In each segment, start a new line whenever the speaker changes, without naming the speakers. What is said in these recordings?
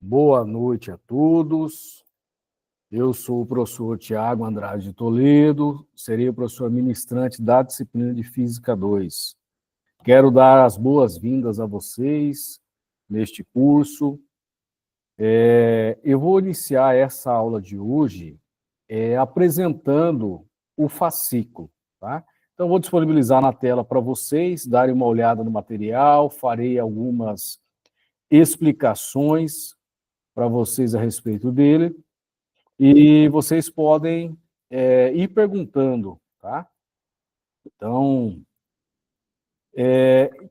Boa noite a todos. Eu sou o professor Tiago Andrade de Toledo, serei o professor ministrante da disciplina de Física 2. Quero dar as boas-vindas a vocês neste curso. Eu vou iniciar essa aula de hoje apresentando o fascículo, tá? Então, vou disponibilizar na tela para vocês darem uma olhada no material, farei algumas explicações para vocês a respeito dele, e vocês podem ir perguntando, tá? Então,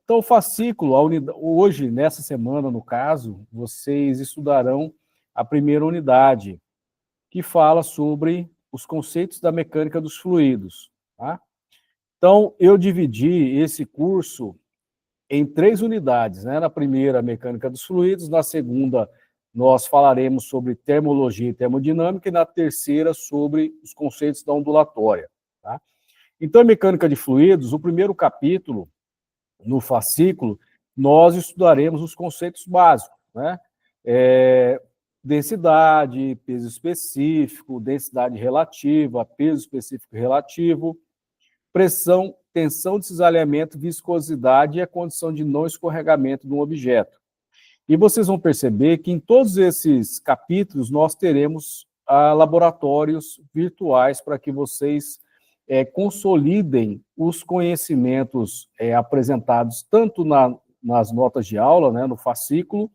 o fascículo, hoje, nessa semana, no caso, vocês estudarão a primeira unidade, que fala sobre os conceitos da mecânica dos fluidos, tá? Então, eu dividi esse curso em 3 unidades, né? Na primeira, mecânica dos fluidos, na segunda, nós falaremos sobre termologia e termodinâmica, e na terceira, sobre os conceitos da ondulatória, tá? Então, em mecânica de fluidos, o primeiro capítulo, no fascículo, nós estudaremos os conceitos básicos, né? Densidade, peso específico, densidade relativa, peso específico relativo, pressão, tensão de cisalhamento, viscosidade e a condição de não escorregamento de um objeto. E vocês vão perceber que em todos esses capítulos nós teremos laboratórios virtuais para que vocês consolidem os conhecimentos apresentados tanto nas notas de aula, né, no fascículo,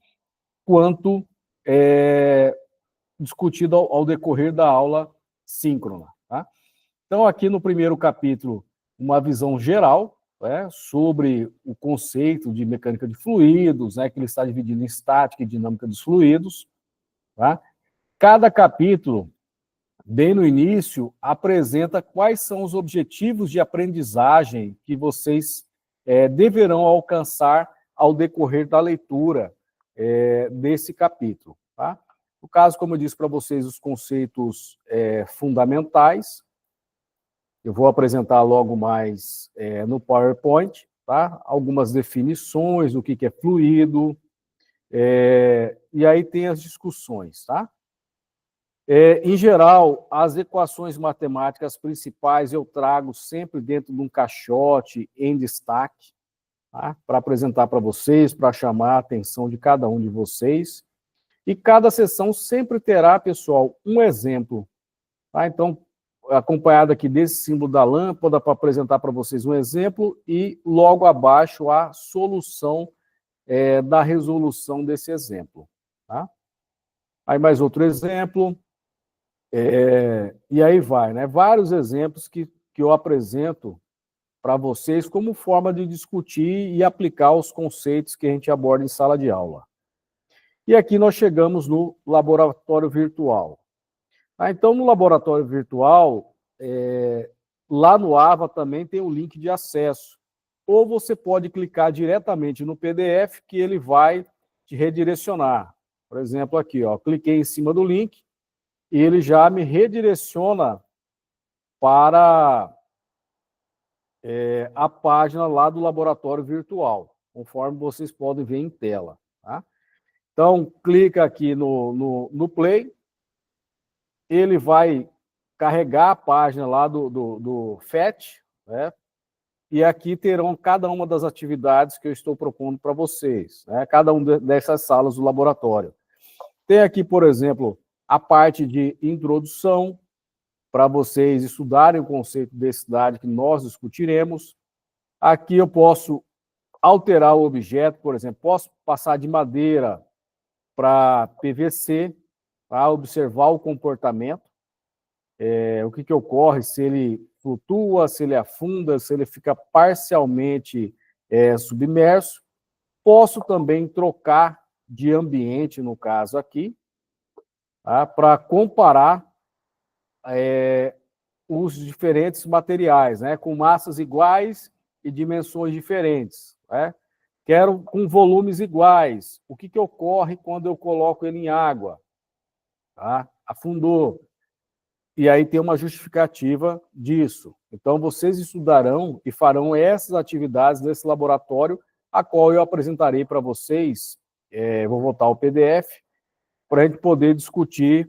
quanto discutido ao decorrer da aula síncrona, tá? Então, aqui no primeiro capítulo, uma visão geral, né, sobre o conceito de mecânica de fluidos, né, que ele está dividido em estática e dinâmica dos fluidos, tá? Cada capítulo, bem no início, apresenta quais são os objetivos de aprendizagem que vocês deverão alcançar ao decorrer da leitura desse capítulo, tá? No caso, como eu disse para vocês, os conceitos fundamentais, eu vou apresentar logo mais no PowerPoint, tá? Algumas definições, o que é fluido, e aí tem as discussões, tá? Em geral, as equações matemáticas principais eu trago sempre dentro de um caixote em destaque, tá? Para apresentar para vocês, para chamar a atenção de cada um de vocês. E cada sessão sempre terá, pessoal, um exemplo, tá? Então, acompanhado aqui desse símbolo da lâmpada, para apresentar para vocês um exemplo, e logo abaixo a solução da resolução desse exemplo, tá? Aí mais outro exemplo, e aí vai, né? Vários exemplos que eu apresento para vocês como forma de discutir e aplicar os conceitos que a gente aborda em sala de aula. E aqui nós chegamos no laboratório virtual. Então, no laboratório virtual, lá no AVA também tem o link de acesso. Ou você pode clicar diretamente no PDF, que ele vai te redirecionar. Por exemplo, aqui, ó, cliquei em cima do link e ele já me redireciona para a página lá do laboratório virtual, conforme vocês podem ver em tela, tá? Então, clica aqui no Play, ele vai carregar a página lá do FET, né? E aqui terão cada uma das atividades que eu estou propondo para vocês, né? Cada uma dessas salas do laboratório. Tem aqui, por exemplo, a parte de introdução, para vocês estudarem o conceito de densidade que nós discutiremos. Aqui eu posso alterar o objeto, por exemplo, posso passar de madeira para PVC, para observar o comportamento, o que ocorre, se ele flutua, se ele afunda, se ele fica parcialmente submerso. Posso também trocar de ambiente, no caso aqui, tá, para comparar os diferentes materiais, né, com massas iguais e dimensões diferentes, né? Quero com volumes iguais. O que ocorre quando eu coloco ele em água? Tá? Afundou. E aí tem uma justificativa disso. Então, vocês estudarão e farão essas atividades nesse laboratório, a qual eu apresentarei para vocês, vou voltar ao PDF, para a gente poder discutir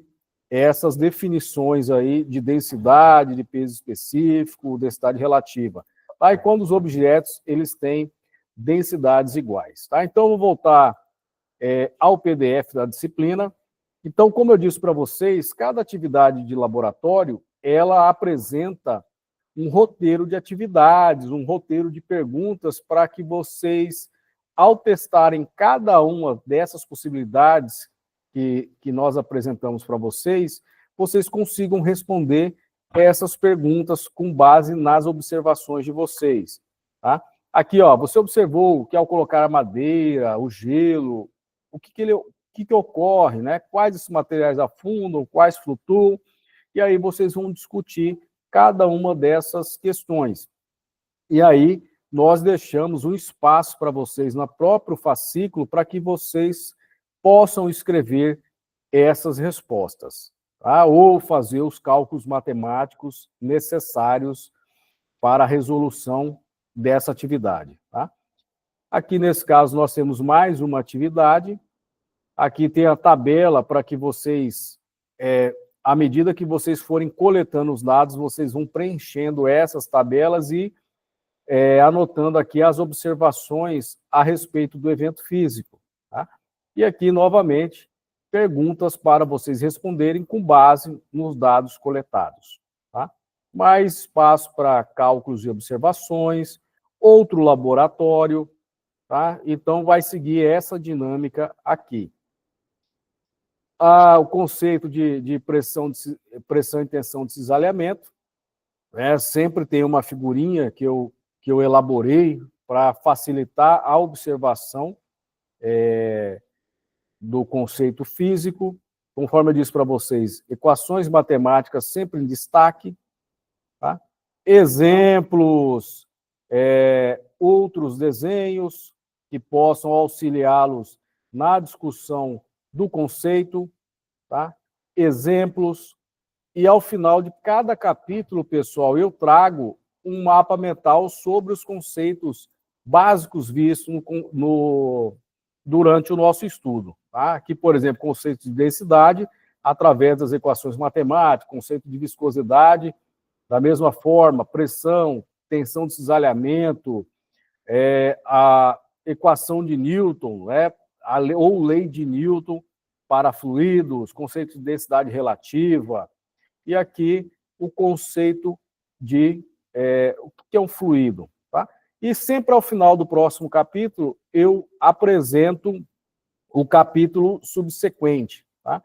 essas definições aí de densidade, de peso específico, densidade relativa. Tá? E quando os objetos eles têm densidades iguais. Tá? Então, vou voltar ao PDF da disciplina. Então, como eu disse para vocês, cada atividade de laboratório, ela apresenta um roteiro de atividades, um roteiro de perguntas para que vocês, ao testarem cada uma dessas possibilidades que nós apresentamos para vocês, vocês consigam responder essas perguntas com base nas observações de vocês. Tá? Aqui, ó, você observou que ao colocar a madeira, o gelo, o que ocorre, né? Quais esses materiais afundam, quais flutuam, e aí vocês vão discutir cada uma dessas questões. E aí nós deixamos um espaço para vocês no próprio fascículo para que vocês possam escrever essas respostas, tá? Ou fazer os cálculos matemáticos necessários para a resolução dessa atividade. Tá? Aqui, nesse caso, nós temos mais uma atividade. Aqui tem a tabela para que vocês, à medida que vocês forem coletando os dados, vocês vão preenchendo essas tabelas e anotando aqui as observações a respeito do evento físico. Tá? E aqui, novamente, perguntas para vocês responderem com base nos dados coletados. Tá? Mais espaço para cálculos e observações, outro laboratório, tá? Então vai seguir essa dinâmica aqui. O conceito de pressão e tensão de cisalhamento, né? Sempre tem uma figurinha que eu elaborei para facilitar a observação do conceito físico. Conforme eu disse para vocês, equações matemáticas sempre em destaque. Tá? Exemplos, outros desenhos que possam auxiliá-los na discussão do conceito. Tá? Exemplos. E ao final de cada capítulo, pessoal, eu trago um mapa mental sobre os conceitos básicos vistos durante o nosso estudo. Tá? Aqui, por exemplo, conceito de densidade, através das equações matemáticas, conceito de viscosidade, da mesma forma, pressão, tensão de cisalhamento, a equação de Newton, ou lei de Newton para fluidos, conceito de densidade relativa, e aqui o conceito de o que é um fluido. Tá? E sempre ao final do próximo capítulo, eu apresento o capítulo subsequente. Tá?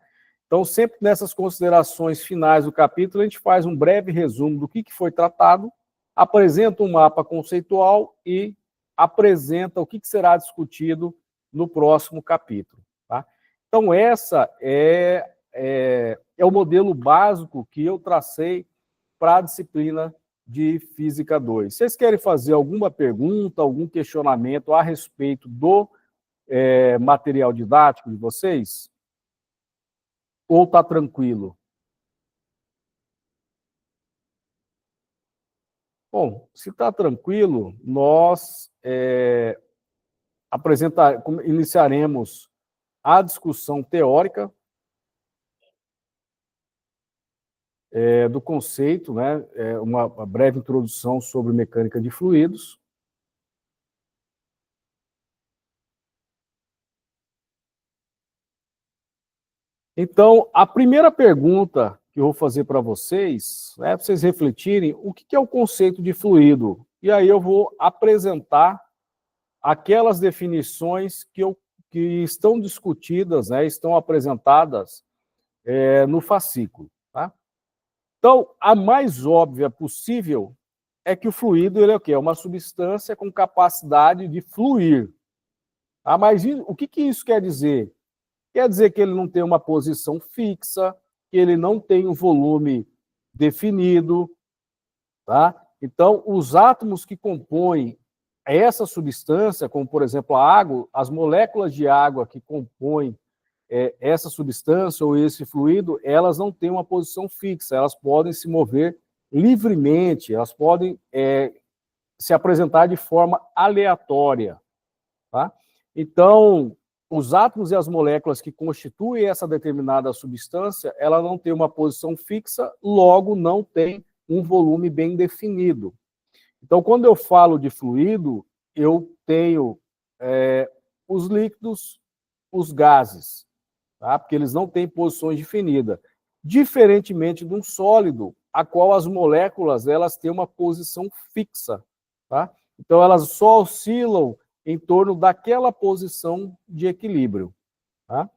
Então, sempre nessas considerações finais do capítulo, a gente faz um breve resumo do que foi tratado, apresenta um mapa conceitual e apresenta o que será discutido no próximo capítulo. Tá? Então, essa é o modelo básico que eu tracei para a disciplina de Física 2. Vocês querem fazer alguma pergunta, algum questionamento a respeito do material didático de vocês? Ou está tranquilo? Bom, se está tranquilo, nós iniciaremos a discussão teórica do conceito, né? Uma breve introdução sobre mecânica de fluidos. Então, a primeira pergunta que eu vou fazer para vocês, para vocês refletirem, o que é o conceito de fluido? E aí eu vou apresentar aquelas definições que estão discutidas, estão apresentadas no fascículo. Tá? Então, a mais óbvia possível é que o fluido ele é o quê? É uma substância com capacidade de fluir. Tá? Mas o que isso quer dizer? Quer dizer que ele não tem uma posição fixa, que ele não tem um volume definido. Tá? Então, os átomos que compõem essa substância, como, por exemplo, a água, as moléculas de água que compõem essa substância ou esse fluido, elas não têm uma posição fixa, elas podem se mover livremente, elas podem se apresentar de forma aleatória. Tá? Então, os átomos e as moléculas que constituem essa determinada substância, ela não tem uma posição fixa, logo não tem um volume bem definido. Então, quando eu falo de fluido, eu tenho os líquidos, os gases, tá? Porque eles não têm posições definidas. Diferentemente de um sólido, a qual as moléculas elas têm uma posição fixa, tá? Então, elas só oscilam em torno daquela posição de equilíbrio, tá?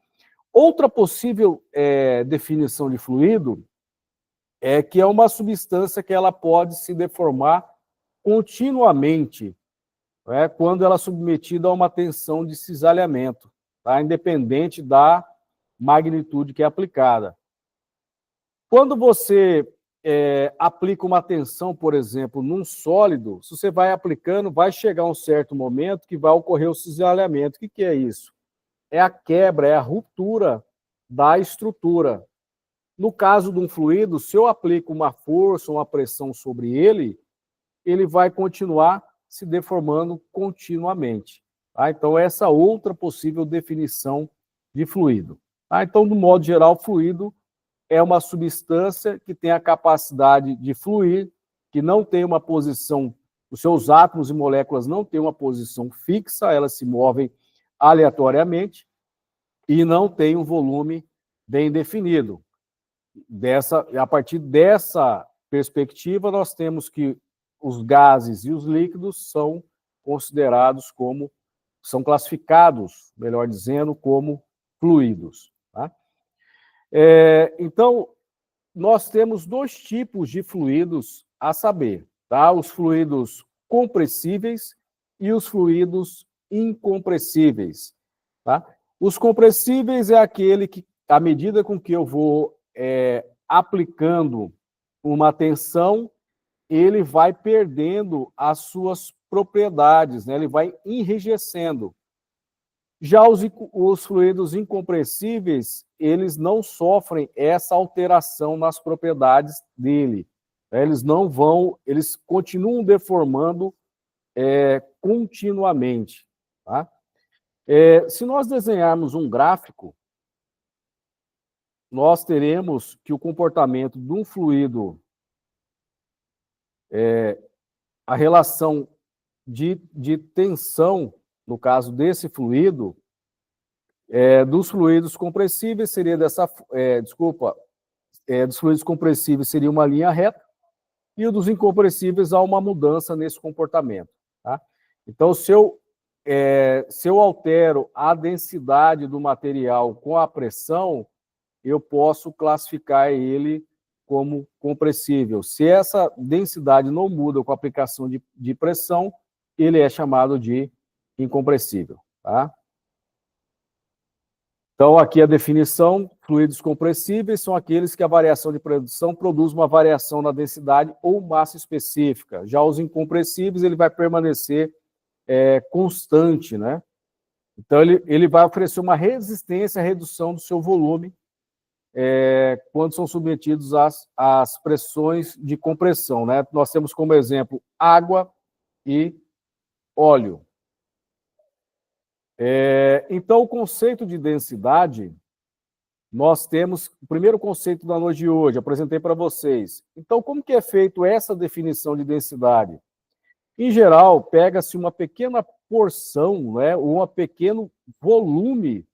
Outra possível definição de fluido é que é uma substância que ela pode se deformar continuamente, quando ela é submetida a uma tensão de cisalhamento, tá? Independente da magnitude que é aplicada. Quando você aplica uma tensão, por exemplo, num sólido, se você vai aplicando, vai chegar um certo momento que vai ocorrer o cisalhamento. O que é isso? É a quebra, é a ruptura da estrutura. No caso de um fluido, se eu aplico uma força, uma pressão sobre ele, ele vai continuar se deformando continuamente. Tá? Então, essa é outra possível definição de fluido. Tá? Então, do modo geral, fluido é uma substância que tem a capacidade de fluir, que não tem uma posição, os seus átomos e moléculas não têm uma posição fixa, elas se movem aleatoriamente e não tem um volume bem definido. A partir dessa perspectiva, nós temos que os gases e os líquidos são considerados como, são classificados, melhor dizendo, como fluidos. Tá? Então, nós temos dois tipos de fluidos a saber, tá? Os fluidos compressíveis e os fluidos incompressíveis. Tá? Os compressíveis é aquele que, à medida com que eu vou aplicando uma tensão, ele vai perdendo as suas propriedades, né? Ele vai enrijecendo. Já os fluidos incompressíveis, eles não sofrem essa alteração nas propriedades dele. Né? Eles continuam deformando continuamente. Tá? Se nós desenharmos um gráfico, nós teremos que o comportamento de um fluido, a relação de tensão, no caso desse fluido, dos fluidos compressíveis seria dos fluidos compressíveis seria uma linha reta, e o dos incompressíveis há uma mudança nesse comportamento. Tá? Então, se eu altero a densidade do material com a pressão, eu posso classificar ele como compressível. Se essa densidade não muda com a aplicação de pressão, ele é chamado de incompressível. Tá? Então, aqui a definição: fluidos compressíveis são aqueles que a variação de pressão produz uma variação na densidade ou massa específica. Já os incompressíveis, ele vai permanecer constante, né? Então, ele vai oferecer uma resistência à redução do seu volume quando são submetidos às pressões de compressão, né? Nós temos como exemplo água e óleo. Então, o conceito de densidade, nós temos o primeiro conceito da noite de hoje, apresentei para vocês. Então, como que é feito essa definição de densidade? Em geral, pega-se uma pequena porção, né, ou um pequeno volume,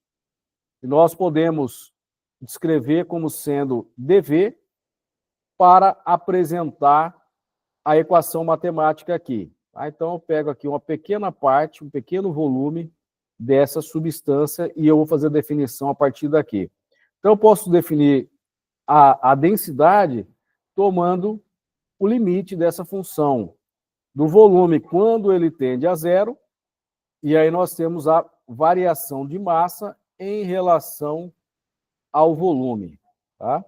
que nós podemos descrever como sendo dV, para apresentar a equação matemática aqui. Tá? Então, eu pego aqui uma pequena parte, um pequeno volume dessa substância e eu vou fazer a definição a partir daqui. Então, eu posso definir a densidade tomando o limite dessa função do volume quando ele tende a zero, e aí nós temos a variação de massa em relação ao volume. Tá?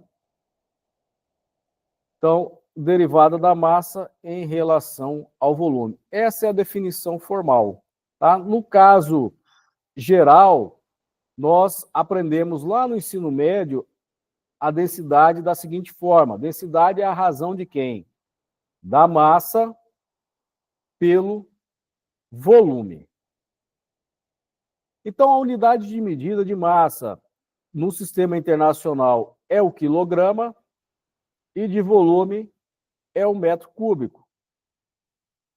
Então, derivada da massa em relação ao volume. Essa é a definição formal. Tá? No caso geral, nós aprendemos lá no ensino médio a densidade da seguinte forma: densidade é a razão de quem? Da massa pelo volume. Então, a unidade de medida de massa no sistema internacional é o quilograma e de volume é o metro cúbico.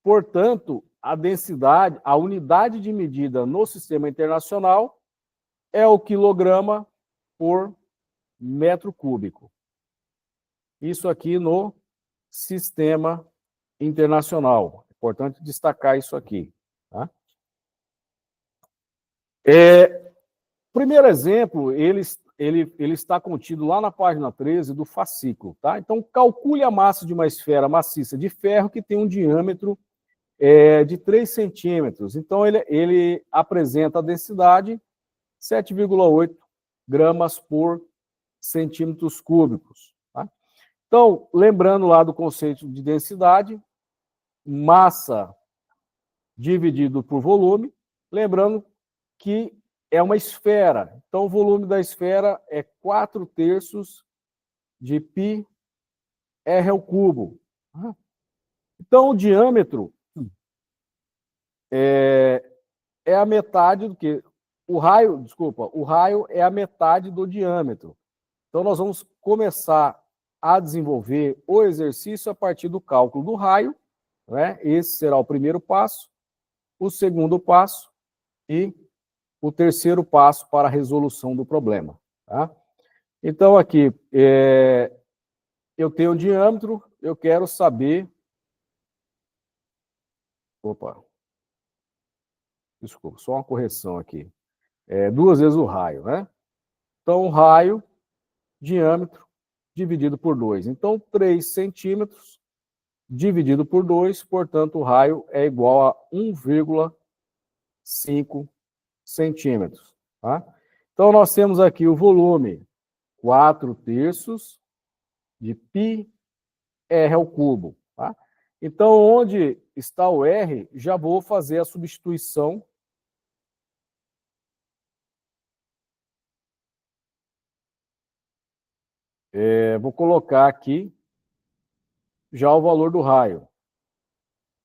Portanto, a densidade, a unidade de medida no sistema internacional é o quilograma por metro cúbico. Isso aqui no sistema internacional. É importante destacar isso aqui. Tá? Primeiro exemplo, ele está contido lá na página 13 do fascículo. Tá? Então, calcule a massa de uma esfera maciça de ferro que tem um diâmetro de 3 centímetros. Então, ele apresenta a densidade 7,8 gramas por centímetros cúbicos. Tá? Então, lembrando lá do conceito de densidade, massa dividido por volume, lembrando que é uma esfera. Então, o volume da esfera é 4/3 de πr ao cubo. Então, o diâmetro é a metade do que... O raio é a metade do diâmetro. Então, nós vamos começar a desenvolver o exercício a partir do cálculo do raio, né? Esse será o primeiro passo, o segundo passo e o terceiro passo para a resolução do problema. Tá? Então, aqui, eu tenho um diâmetro, eu quero saber... Opa, desculpa, só uma correção aqui. 2 vezes o raio, né? Então, o raio, diâmetro, dividido por 2. Então, 3 centímetros dividido por 2, portanto, o raio é igual a 1,5 centímetros. Tá? Então, nós temos aqui o volume, 4/3 de πr ao cubo. Tá? Então, onde está o R, já vou fazer a substituição. Vou colocar aqui já o valor do raio.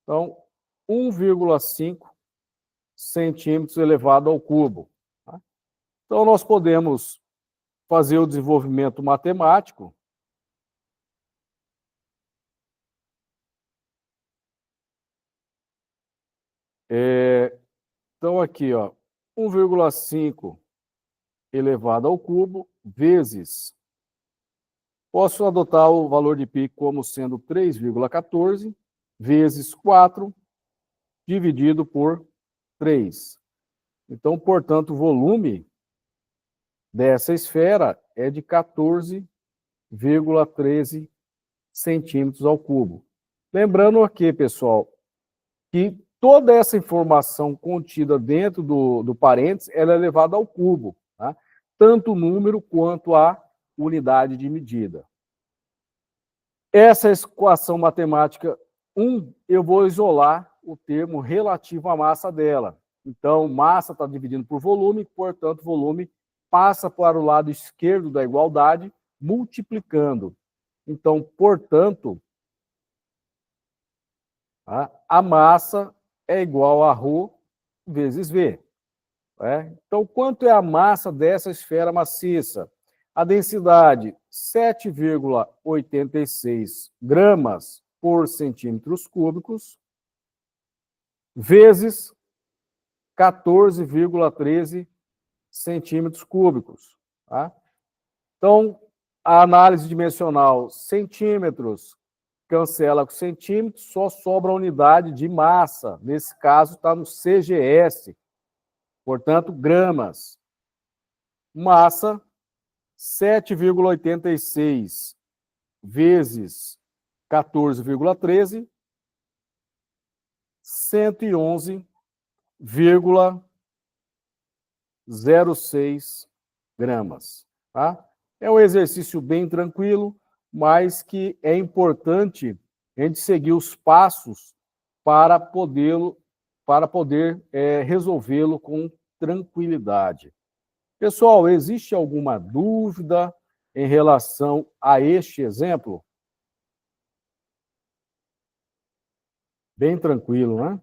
Então, 1,5 centímetros elevado ao cubo. Tá? Então, nós podemos fazer o desenvolvimento matemático. Então, aqui, 1,5 elevado ao cubo vezes... Posso adotar o valor de π como sendo 3,14 vezes 4 dividido por 3. Então, portanto, o volume dessa esfera é de 14,13 centímetros ao cubo. Lembrando aqui, pessoal, que toda essa informação contida dentro do parênteses ela é elevada ao cubo, tá? Tanto o número quanto a unidade de medida. Essa equação matemática 1, eu vou isolar o termo relativo à massa dela. Então, massa está dividindo por volume, portanto, volume passa para o lado esquerdo da igualdade, multiplicando. Então, portanto, a massa é igual a ρ vezes V. Então, quanto é a massa dessa esfera maciça? A densidade, 7,86 gramas por centímetros cúbicos, vezes 14,13 centímetros cúbicos. Tá? Então, a análise dimensional, centímetros, cancela com centímetros, só sobra a unidade de massa. Nesse caso, está no CGS, portanto, gramas. Massa, 7,86 vezes 14,13, 111,06 gramas. Tá? É um exercício bem tranquilo, mas que é importante a gente seguir os passos para poder resolvê-lo com tranquilidade. Pessoal, existe alguma dúvida em relação a este exemplo? Bem tranquilo, né?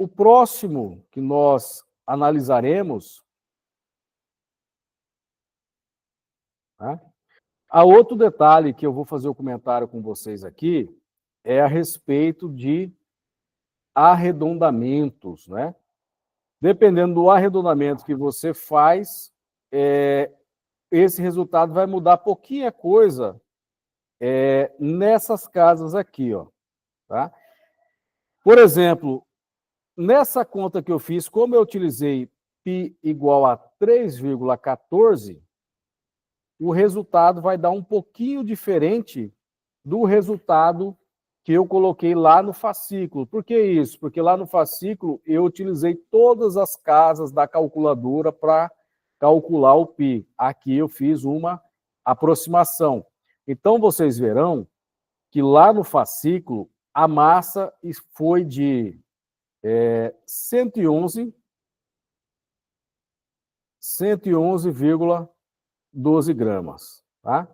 o próximo que nós analisaremos, tá? Há outro detalhe que eu vou fazer o comentário com vocês aqui, é a respeito de arredondamentos, né? Dependendo do arredondamento que você faz, esse resultado vai mudar pouquinha coisa nessas casas aqui, ó, tá? Por exemplo, nessa conta que eu fiz, como eu utilizei π igual a 3,14, o resultado vai dar um pouquinho diferente do resultado que eu coloquei lá no fascículo. Por que isso? Porque lá no fascículo eu utilizei todas as casas da calculadora para calcular o π. Aqui eu fiz uma aproximação. Então, vocês verão que lá no fascículo a massa foi de 111,12 gramas, tá?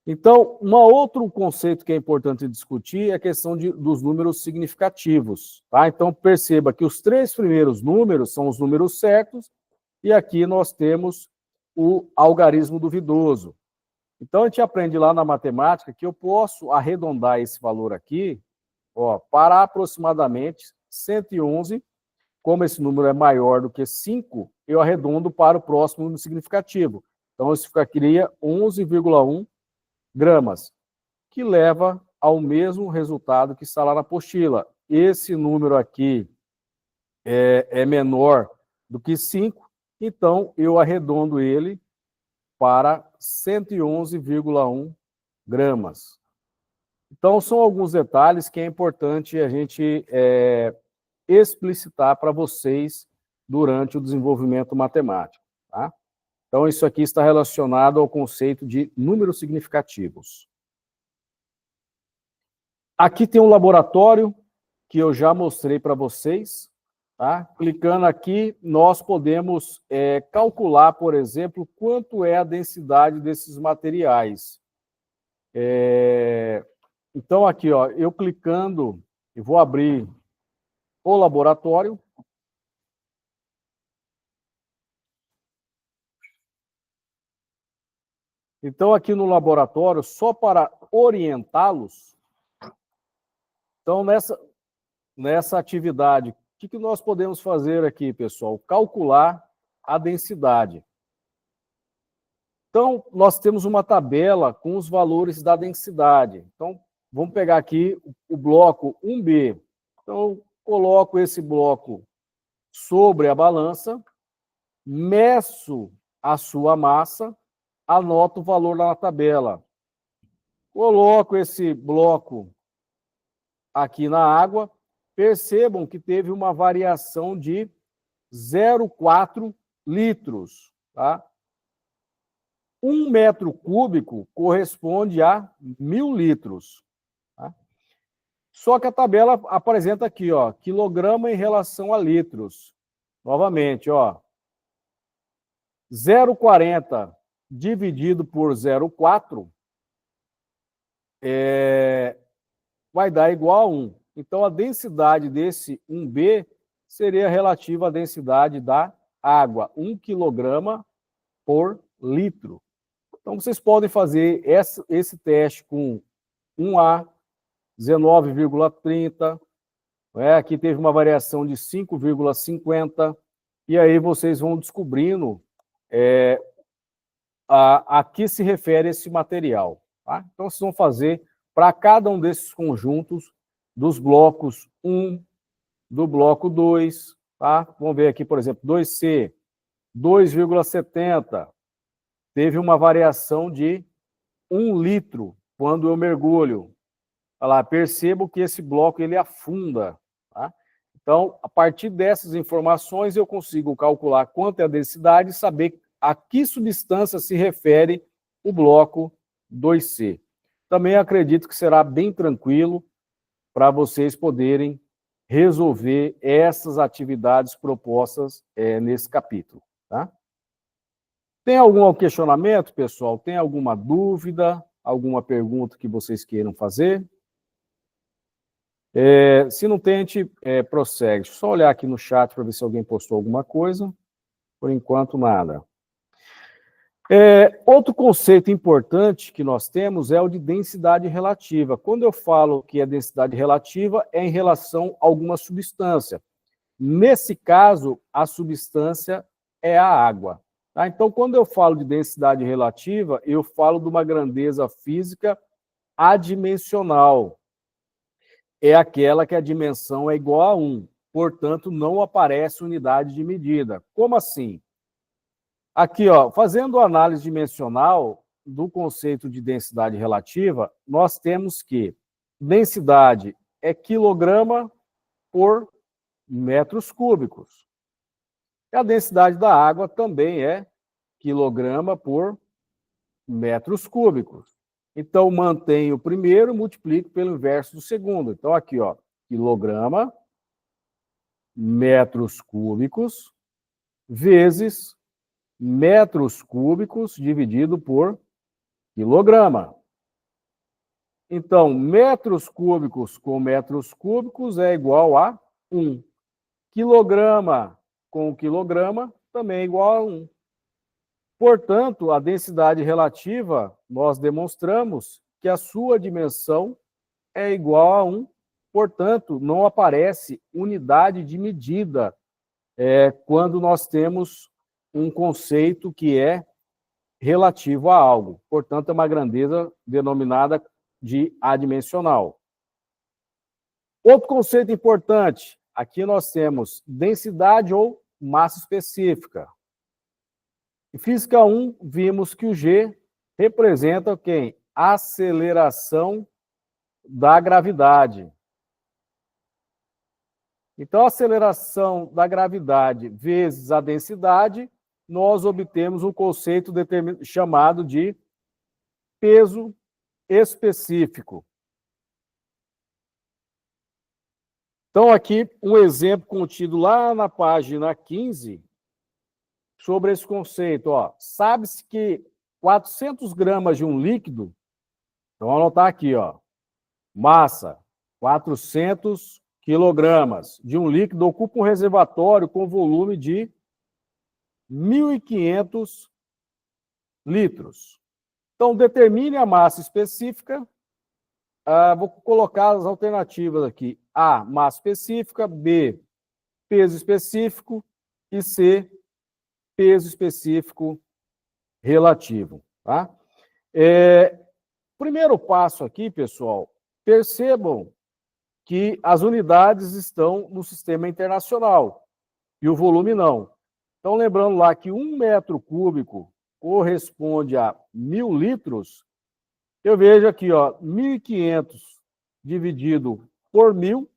Então, um outro conceito que é importante discutir é a questão dos números significativos, tá? Então, perceba que os 3 primeiros números são os números certos e aqui nós temos o algarismo duvidoso. Então, a gente aprende lá na matemática que eu posso arredondar esse valor aqui, ó, para aproximadamente 111. Como esse número é maior do que 5, eu arredondo para o próximo número significativo. Então, isso ficaria 11,1 gramas, que leva ao mesmo resultado que está lá na apostila. Esse número aqui é menor do que 5, então eu arredondo ele para 111,1 gramas. Então, são alguns detalhes que é importante a gente explicitar para vocês durante o desenvolvimento matemático, tá? Então, isso aqui está relacionado ao conceito de números significativos. Aqui tem um laboratório que eu já mostrei para vocês, tá? Clicando aqui, nós podemos calcular, por exemplo, quanto é a densidade desses materiais. Então, aqui, ó, eu clicando, eu vou abrir o laboratório. Então, aqui no laboratório, só para orientá-los, então, nessa atividade, o que nós podemos fazer aqui, pessoal? Calcular a densidade. Então, nós temos uma tabela com os valores da densidade. Então, vamos pegar aqui o bloco 1B. Então, coloco esse bloco sobre a balança, meço a sua massa, anoto o valor lá na tabela. Coloco esse bloco aqui na água, percebam que teve uma variação de 0,4 litros, tá? 1 metro cúbico corresponde a 1.000 litros. Tá? Só que a tabela apresenta aqui, ó, quilograma em relação a litros. Novamente, ó, 0,40 dividido por 0,4 vai dar igual a 1. Então, a densidade desse 1B seria relativa à densidade da água, 1 quilograma por litro. Então, vocês podem fazer esse teste com 1A, 19,30, aqui teve uma variação de 5,50, e aí vocês vão descobrindo a que se refere esse material. Tá? Então, vocês vão fazer para cada um desses conjuntos dos blocos 1, do bloco 2, tá? Vamos ver aqui, por exemplo, 2C, 2,70, teve uma variação de 1 litro quando eu mergulho. Olha lá, percebo que esse bloco ele afunda. Tá? Então, a partir dessas informações, eu consigo calcular quanto é a densidade e saber a que substância se refere o bloco 2C. Também acredito que será bem tranquilo para vocês poderem resolver essas atividades propostas nesse capítulo. Tá? Tem algum questionamento, pessoal? Tem alguma dúvida? Alguma pergunta que vocês queiram fazer? Se não tem, a gente prossegue. Deixa eu só olhar aqui no chat para ver se alguém postou alguma coisa. Por enquanto, nada. Outro conceito importante que nós temos é o de densidade relativa. Quando eu falo que é densidade relativa, é em relação a alguma substância. Nesse caso, a substância é a água. Tá? Então, quando eu falo de densidade relativa, eu falo de uma grandeza física adimensional. É aquela que a dimensão é igual a 1. Portanto, não aparece unidade de medida. Como assim? Aqui, ó, fazendo análise dimensional do conceito de densidade relativa, nós temos que densidade é quilograma por metros cúbicos. E a densidade da água também é quilograma por metros cúbicos. Então, mantenho o primeiro, multiplico pelo inverso do segundo. Então, aqui, ó, quilograma, metros cúbicos, vezes metros cúbicos dividido por quilograma. Então, metros cúbicos com metros cúbicos é igual a 1. Quilograma com quilograma também é igual a 1. Portanto, a densidade relativa, nós demonstramos que a sua dimensão é igual a 1. Portanto, não aparece unidade de medida quando nós temos um conceito que é relativo a algo. Portanto, é uma grandeza denominada de adimensional. Outro conceito importante, aqui nós temos densidade ou massa específica. Em Física 1, vimos que o G representa quem? A aceleração da gravidade. Então, a aceleração da gravidade vezes a densidade, nós obtemos um conceito chamado de peso específico. Então, aqui, um exemplo contido lá na página 15 sobre esse conceito. Sabe-se que 400 gramas de um líquido, então, vamos anotar aqui, massa, 400 quilogramas de um líquido ocupa um reservatório com volume de 1.500 litros. Então, determine a massa específica. Vou colocar as alternativas aqui. A, massa específica. B, peso específico. E C, peso específico relativo. Tá? Primeiro passo aqui, pessoal, percebam que as unidades estão no sistema internacional e o volume não. Então, lembrando lá que 1 metro cúbico corresponde a 1.000 litros, eu vejo aqui, 1.500 dividido por 1.000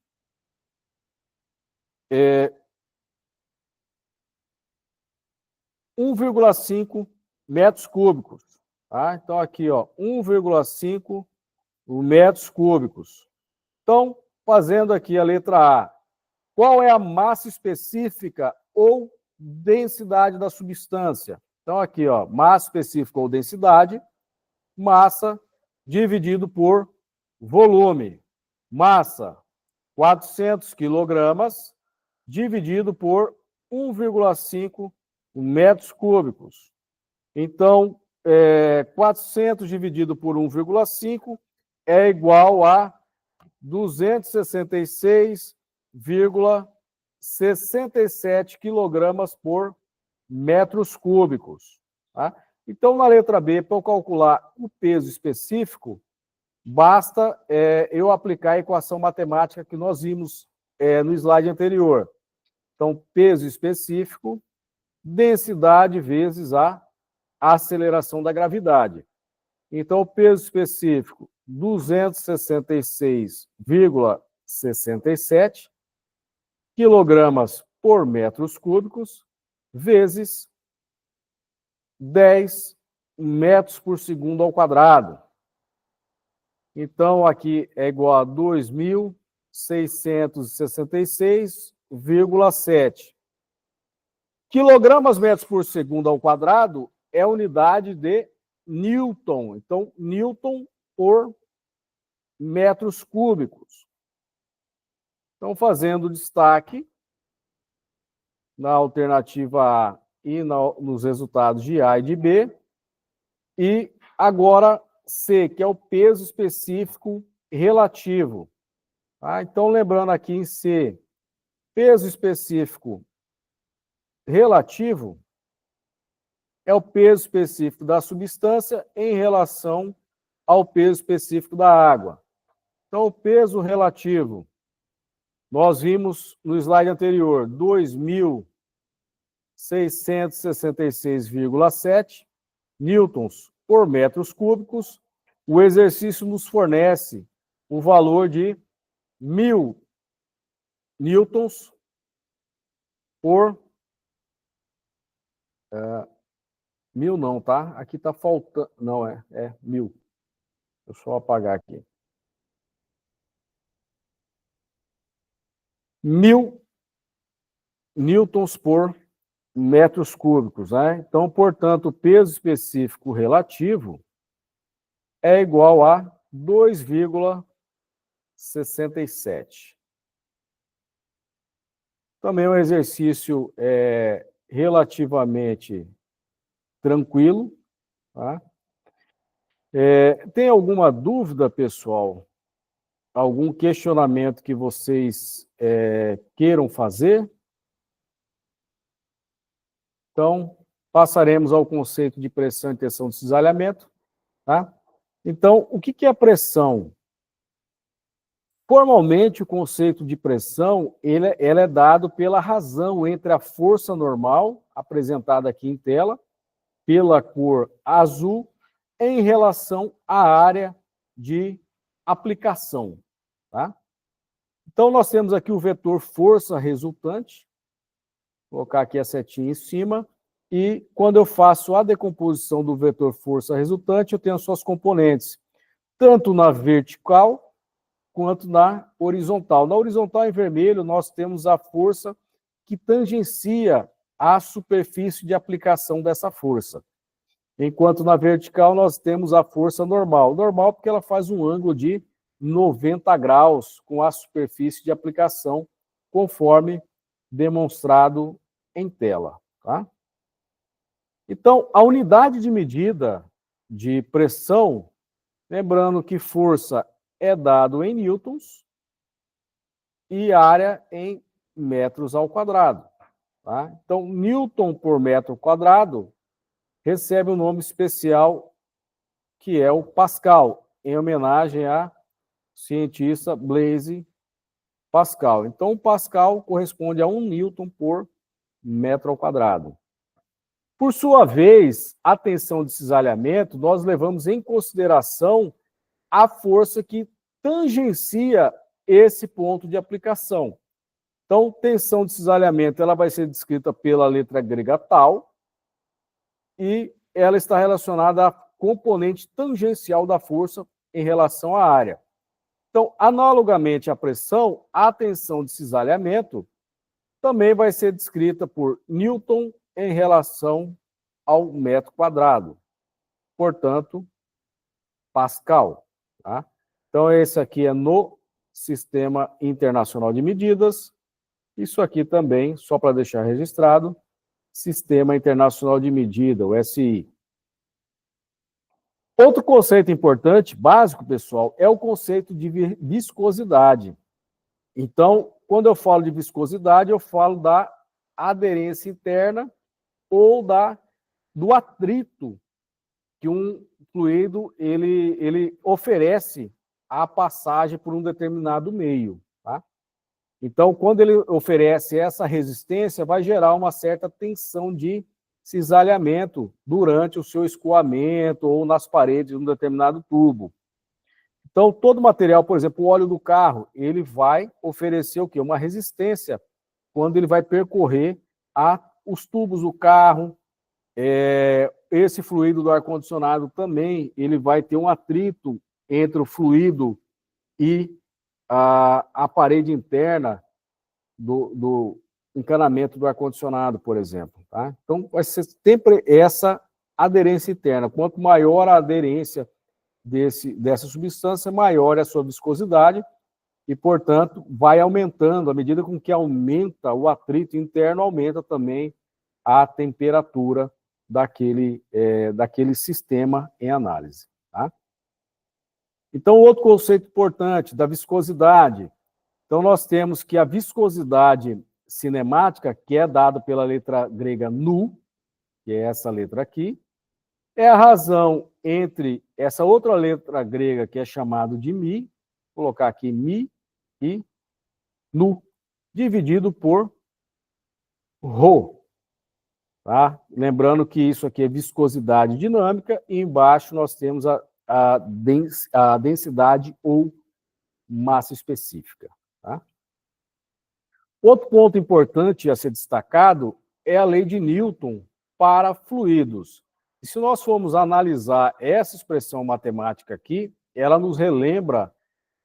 é 1,5 metros cúbicos. Tá? Então, aqui, 1,5 metros cúbicos. Então, fazendo aqui a letra A, qual é a massa específica ou densidade da substância? Então, aqui, massa específica ou densidade, massa dividido por volume. Massa, 400 quilogramas, dividido por 1,5 metros cúbicos. Então, 400 dividido por 1,5 é igual a 266,67 quilogramas por metros cúbicos. Tá? Então, na letra B, para eu calcular o peso específico, basta eu aplicar a equação matemática que nós vimos no slide anterior. Então, peso específico, densidade vezes a aceleração da gravidade. Então, o peso específico, 266,67 quilogramas por metros cúbicos, vezes 10 metros por segundo ao quadrado. Então, aqui é igual a 2.666,7. Quilogramas metros por segundo ao quadrado é a unidade de Newton. Então, Newton por metros cúbicos. Então, fazendo destaque na alternativa A e nos resultados de A e de B. E agora C, que é o peso específico relativo. Tá? Então, lembrando aqui em C, peso específico relativo é o peso específico da substância em relação ao peso específico da água. Então, o peso relativo, nós vimos no slide anterior, 2.666,7 newtons por metros cúbicos. O exercício nos fornece o valor de 1.000 newtons por... 1.000 não, tá? Aqui está faltando... Não, é 1.000. Deixa eu só apagar aqui. 1.000 newtons por metros cúbicos, né? Então, portanto, o peso específico relativo é igual a 2,67. Também é um exercício relativamente tranquilo. Tá? Tem alguma dúvida, pessoal? Algum questionamento que vocês queiram fazer? Então, passaremos ao conceito de pressão e tensão de cisalhamento. Tá? Então, o que é pressão? Formalmente, o conceito de pressão ele é dado pela razão entre a força normal, apresentada aqui em tela, pela cor azul, em relação à área de aplicação. Tá? Então, nós temos aqui o vetor força resultante, vou colocar aqui a setinha em cima, e quando eu faço a decomposição do vetor força resultante, eu tenho as suas componentes, tanto na vertical quanto na horizontal. Na horizontal, em vermelho, nós temos a força que tangencia a superfície de aplicação dessa força. Enquanto na vertical, nós temos a força normal. Normal porque ela faz um ângulo de 90 graus com a superfície de aplicação, conforme demonstrado em tela. Tá? Então, a unidade de medida de pressão, lembrando que força é dado em newtons e área em metros ao quadrado. Tá? Então, newton por metro quadrado recebe um nome especial que é o Pascal, em homenagem a cientista Blaise Pascal. Então, o Pascal corresponde a 1 newton por metro ao quadrado. Por sua vez, a tensão de cisalhamento, nós levamos em consideração a força que tangencia esse ponto de aplicação. Então, tensão de cisalhamento ela vai ser descrita pela letra grega tal, e ela está relacionada à componente tangencial da força em relação à área. Então, analogamente à pressão, a tensão de cisalhamento também vai ser descrita por Newton em relação ao metro quadrado. Portanto, Pascal. Tá? Então, esse aqui é no Sistema Internacional de Medidas. Isso aqui também, só para deixar registrado, Sistema Internacional de Medida, o SI. Outro conceito importante, básico, pessoal, é o conceito de viscosidade. Então, quando eu falo de viscosidade, eu falo da aderência interna ou do atrito que um fluido ele oferece à passagem por um determinado meio. Tá? Então, quando ele oferece essa resistência, vai gerar uma certa tensão de cisalhamento durante o seu escoamento ou nas paredes de um determinado tubo. Então, todo material, por exemplo, o óleo do carro, ele vai oferecer o quê? Uma resistência quando ele vai percorrer os tubos do carro. Esse fluido do ar-condicionado também, ele vai ter um atrito entre o fluido e a parede interna do encanamento do ar-condicionado, por exemplo. Tá? Então, vai ser sempre essa aderência interna. Quanto maior a aderência dessa substância, maior é a sua viscosidade, e, portanto, vai aumentando, à medida com que aumenta o atrito interno, aumenta também a temperatura daquele sistema em análise. Tá? Então, outro conceito importante da viscosidade. Então, nós temos que a viscosidade cinemática, que é dada pela letra grega nu, que é essa letra aqui, é a razão entre essa outra letra grega, que é chamada de mi, vou colocar aqui mi e nu, dividido por rho. Tá? Lembrando que isso aqui é viscosidade dinâmica, e embaixo nós temos a densidade ou massa específica. Tá? Outro ponto importante a ser destacado é a lei de Newton para fluidos. E se nós formos analisar essa expressão matemática aqui, ela nos relembra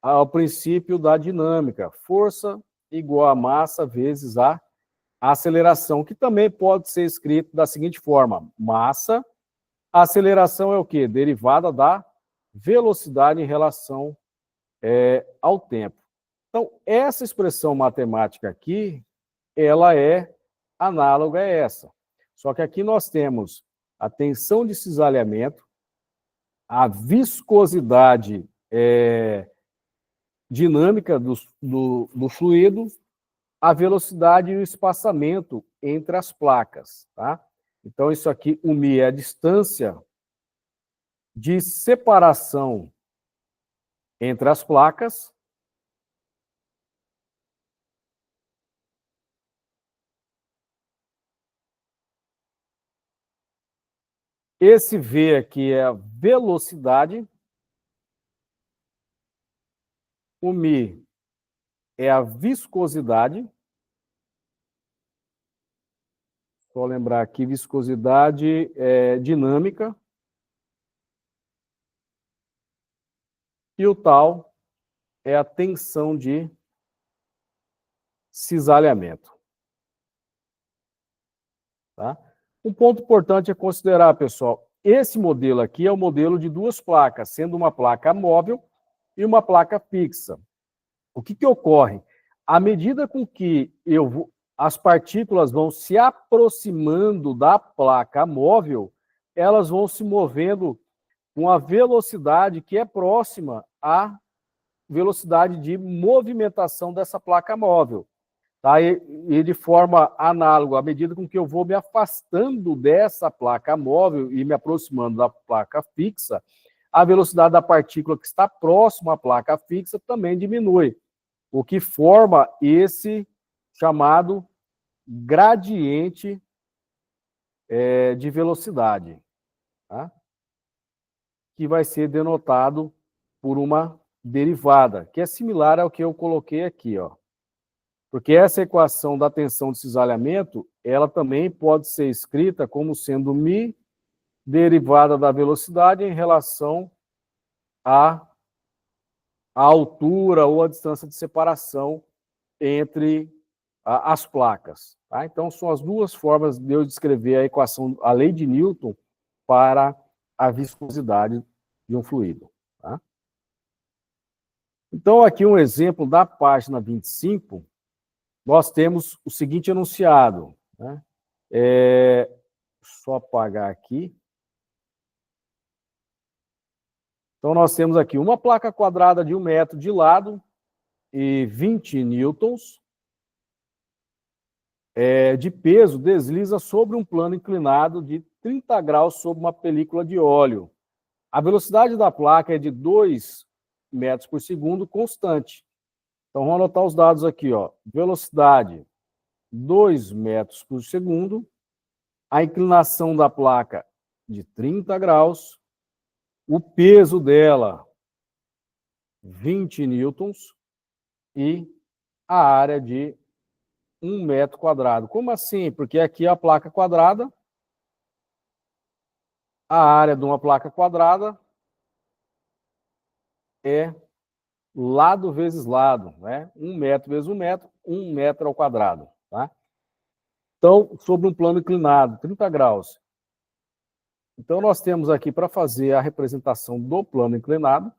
ao princípio da dinâmica, força igual a massa vezes a aceleração, que também pode ser escrito da seguinte forma: massa, aceleração é o quê? Derivada da velocidade em relação ao tempo. Então, essa expressão matemática aqui, ela é análoga a essa. Só que aqui nós temos a tensão de cisalhamento, a viscosidade dinâmica do fluido, a velocidade e o espaçamento entre as placas. Tá? Então, isso aqui, o μ é a distância de separação entre as placas. Esse V aqui é a velocidade. O μ é a viscosidade. Só lembrar aqui, viscosidade dinâmica. E o tal é a tensão de cisalhamento. Tá? Um ponto importante é considerar, pessoal, esse modelo aqui é o modelo de duas placas, sendo uma placa móvel e uma placa fixa. O que ocorre? À medida com que as partículas vão se aproximando da placa móvel, elas vão se movendo com a velocidade que é próxima à velocidade de movimentação dessa placa móvel. Tá? E de forma análoga, à medida com que eu vou me afastando dessa placa móvel e me aproximando da placa fixa, a velocidade da partícula que está próxima à placa fixa também diminui, o que forma esse chamado gradiente de velocidade, tá? Que vai ser denotado por uma derivada, que é similar ao que eu coloquei aqui, ó. Porque essa equação da tensão de cisalhamento, ela também pode ser escrita como sendo μ derivada da velocidade em relação à altura ou a distância de separação entre as placas. Tá? Então, são as duas formas de eu descrever a equação, a lei de Newton para a viscosidade de um fluido. Tá? Então, aqui um exemplo da página 25, nós temos o seguinte enunciado. Né? Só apagar aqui. Então, nós temos aqui uma placa quadrada de 1 metro de lado e 20 newtons de peso desliza sobre um plano inclinado de 30 graus sobre uma película de óleo. A velocidade da placa é de 2 metros por segundo constante. Então, vamos anotar os dados aqui, ó. Velocidade, 2 metros por segundo. A inclinação da placa, de 30 graus. O peso dela, 20 newtons. E a área de 1 metro quadrado. Como assim? Porque aqui a placa quadrada, a área de uma placa quadrada é lado vezes lado, né? 1 metro vezes 1 metro, 1 metro ao quadrado, tá? Então, sobre um plano inclinado, 30 graus. Então, nós temos aqui, para fazer a representação do plano inclinado,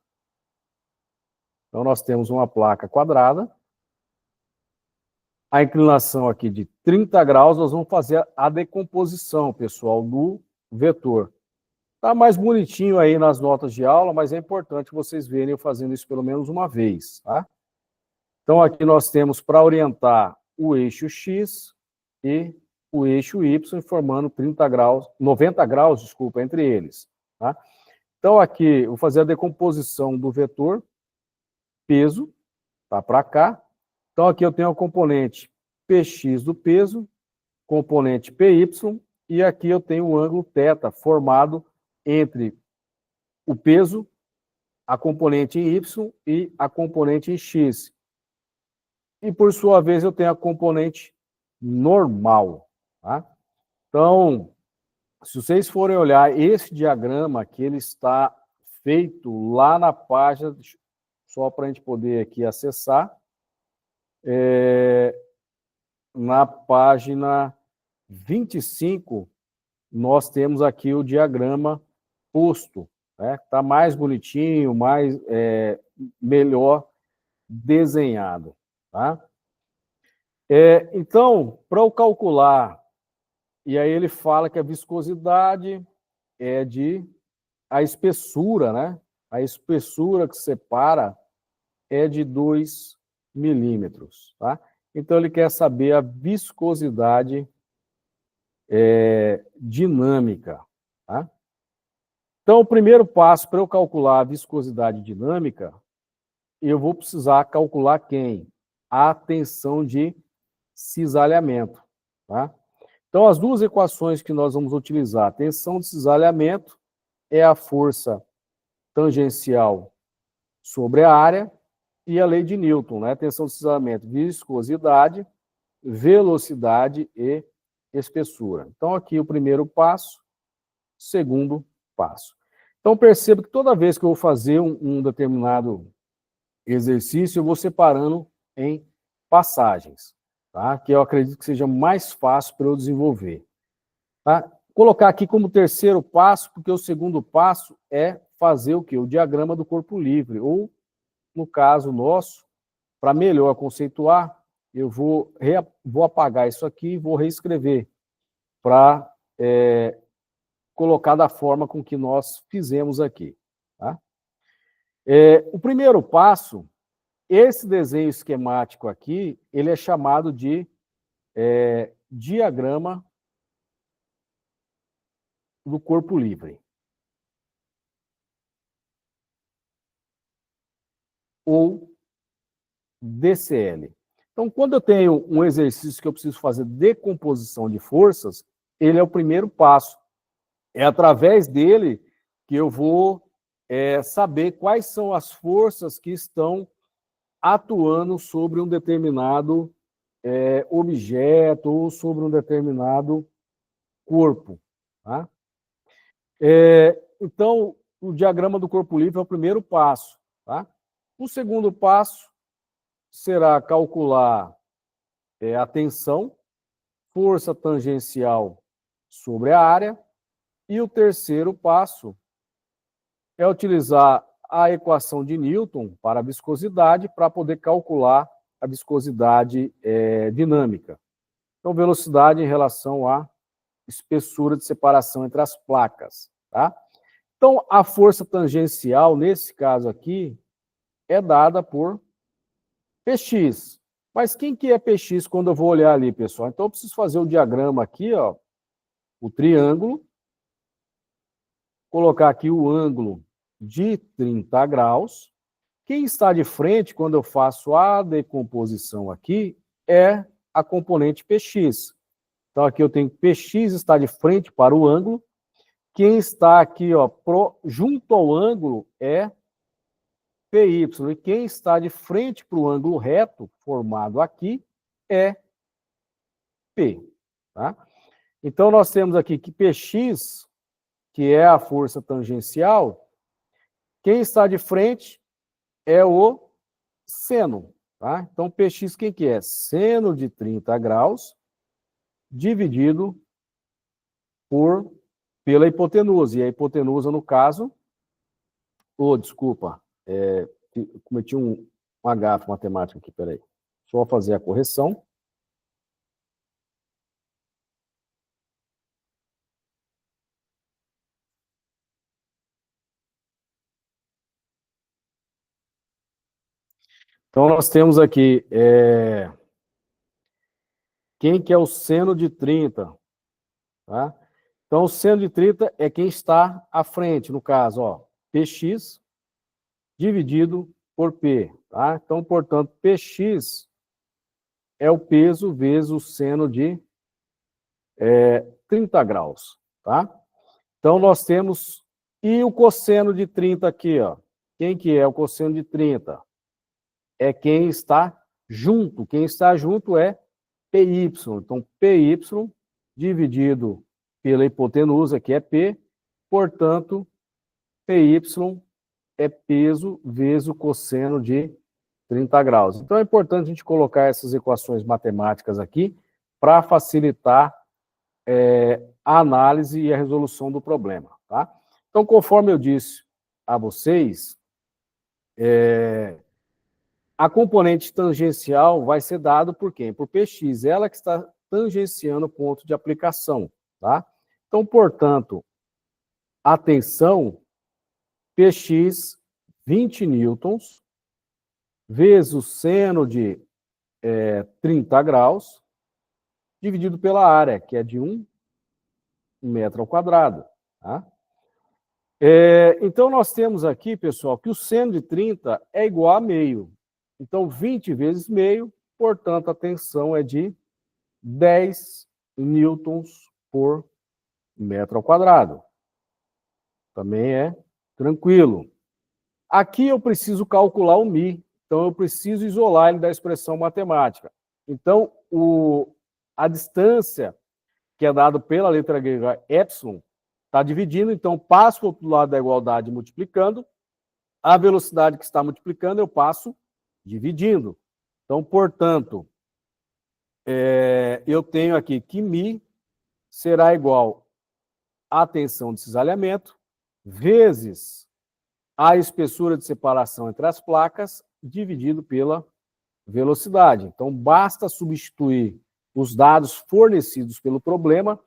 Então, nós temos uma placa quadrada. A inclinação aqui de 30 graus, nós vamos fazer a decomposição, pessoal, do vetor. Tá mais bonitinho aí nas notas de aula, mas é importante vocês verem eu fazendo isso pelo menos uma vez, tá? Então, aqui nós temos para orientar o eixo X e o eixo Y, formando 30 graus, 90 graus, desculpa, entre eles, tá? Então, aqui, eu vou fazer a decomposição do vetor, peso, tá para cá. Então, aqui eu tenho o componente Px do peso, componente Py, e aqui eu tenho o ângulo θ, formado entre o peso, a componente em Y e a componente em X. E, por sua vez, eu tenho a componente normal, tá? Então, se vocês forem olhar esse diagrama aqui, ele está feito lá na página, só para a gente poder aqui acessar, na página 25, nós temos aqui o diagrama posto, né? Está mais bonitinho, melhor desenhado, tá? Então, para eu calcular, e aí ele fala que a viscosidade é a espessura, né? A espessura que separa é de 2 milímetros, tá? Então, ele quer saber a viscosidade dinâmica, tá? Então, o primeiro passo para eu calcular a viscosidade dinâmica, eu vou precisar calcular quem? A tensão de cisalhamento, tá? Então, as duas equações que nós vamos utilizar, a tensão de cisalhamento é a força tangencial sobre a área e a lei de Newton, né? Tensão de cisalhamento, viscosidade, velocidade e espessura. Então, aqui o primeiro passo, segundo passo. Então, perceba que toda vez que eu vou fazer um determinado exercício, eu vou separando em passagens, tá? Que eu acredito que seja mais fácil para eu desenvolver. Tá? Vou colocar aqui como terceiro passo, porque o segundo passo é fazer o quê? O diagrama do corpo livre, ou, no caso nosso, para melhor conceituar, eu vou apagar isso aqui e vou reescrever para colocar da forma com que nós fizemos aqui. Tá? O primeiro passo, esse desenho esquemático aqui, ele é chamado de diagrama do corpo livre. Ou DCL. Então, quando eu tenho um exercício que eu preciso fazer decomposição de forças, ele é o primeiro passo. É através dele que eu vou saber quais são as forças que estão atuando sobre um determinado objeto ou sobre um determinado corpo. Tá? Então, o diagrama do corpo livre é o primeiro passo. Tá? O segundo passo será calcular a tensão, força tangencial sobre a área, e o terceiro passo é utilizar a equação de Newton para a viscosidade para poder calcular a viscosidade dinâmica. Então, velocidade em relação à espessura de separação entre as placas. Tá? Então, a força tangencial, nesse caso aqui, é dada por Px. Mas quem que é Px quando eu vou olhar ali, pessoal? Então, eu preciso fazer o diagrama aqui, ó, o triângulo, colocar aqui o ângulo de 30 graus. Quem está de frente, quando eu faço a decomposição aqui, é a componente Px. Então, aqui eu tenho que Px está de frente para o ângulo. Quem está aqui, ó, junto ao ângulo é Py. E quem está de frente para o ângulo reto, formado aqui, é P. Tá? Então, nós temos aqui que Px, que é a força tangencial, quem está de frente é o seno. Tá? Então, Px, quem que é? Seno de 30 graus dividido pela hipotenusa. E a hipotenusa, no caso, desculpa, cometi uma gafe matemática aqui, peraí. Só fazer a correção. Então, nós temos aqui, quem que é o seno de 30? Tá? Então, o seno de 30 é quem está à frente, no caso, ó, Px dividido por P. Tá? Então, portanto, Px é o peso vezes o seno de 30 graus. Tá? Então, nós temos... E o cosseno de 30 aqui, ó. Quem que é o cosseno de 30? É quem está junto. Quem está junto é PY. Então, PY dividido pela hipotenusa, que é P, portanto, PY é peso vezes o cosseno de 30 graus. Então, é importante a gente colocar essas equações matemáticas aqui para facilitar a análise e a resolução do problema. Tá? Então, conforme eu disse a vocês, a componente tangencial vai ser dada por quem? Por Px, ela que está tangenciando o ponto de aplicação. Tá? Então, portanto, a tensão Px 20 newtons vezes o seno de 30 graus dividido pela área, que é de 1 metro ao quadrado. Tá? Então, nós temos aqui, pessoal, que o seno de 30 é igual a meio. Então, 20 vezes meio, portanto, a tensão é de 10 newtons por metro ao quadrado. Também é tranquilo. Aqui eu preciso calcular o μ, então eu preciso isolar ele da expressão matemática. Então, a distância que é dada pela letra grega epsilon está dividindo, então passo para o outro lado da igualdade multiplicando, a velocidade que está multiplicando eu passo dividindo. Então, portanto, eu tenho aqui que μ será igual à tensão de cisalhamento vezes a espessura de separação entre as placas dividido pela velocidade. Então, basta substituir os dados fornecidos pelo problema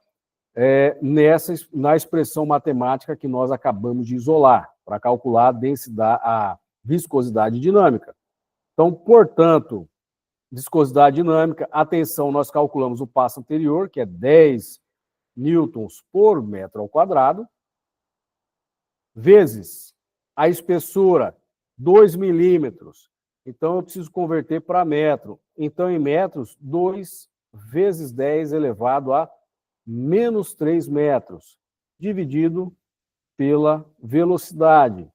na expressão matemática que nós acabamos de isolar, para calcular a viscosidade dinâmica. Então, portanto, viscosidade dinâmica, a tensão nós calculamos o passo anterior, que é 10 newtons por metro ao quadrado, vezes a espessura, 2 milímetros. Então, eu preciso converter para metro. Então, em metros, 2 vezes 10 elevado a menos 3 metros, dividido pela velocidade.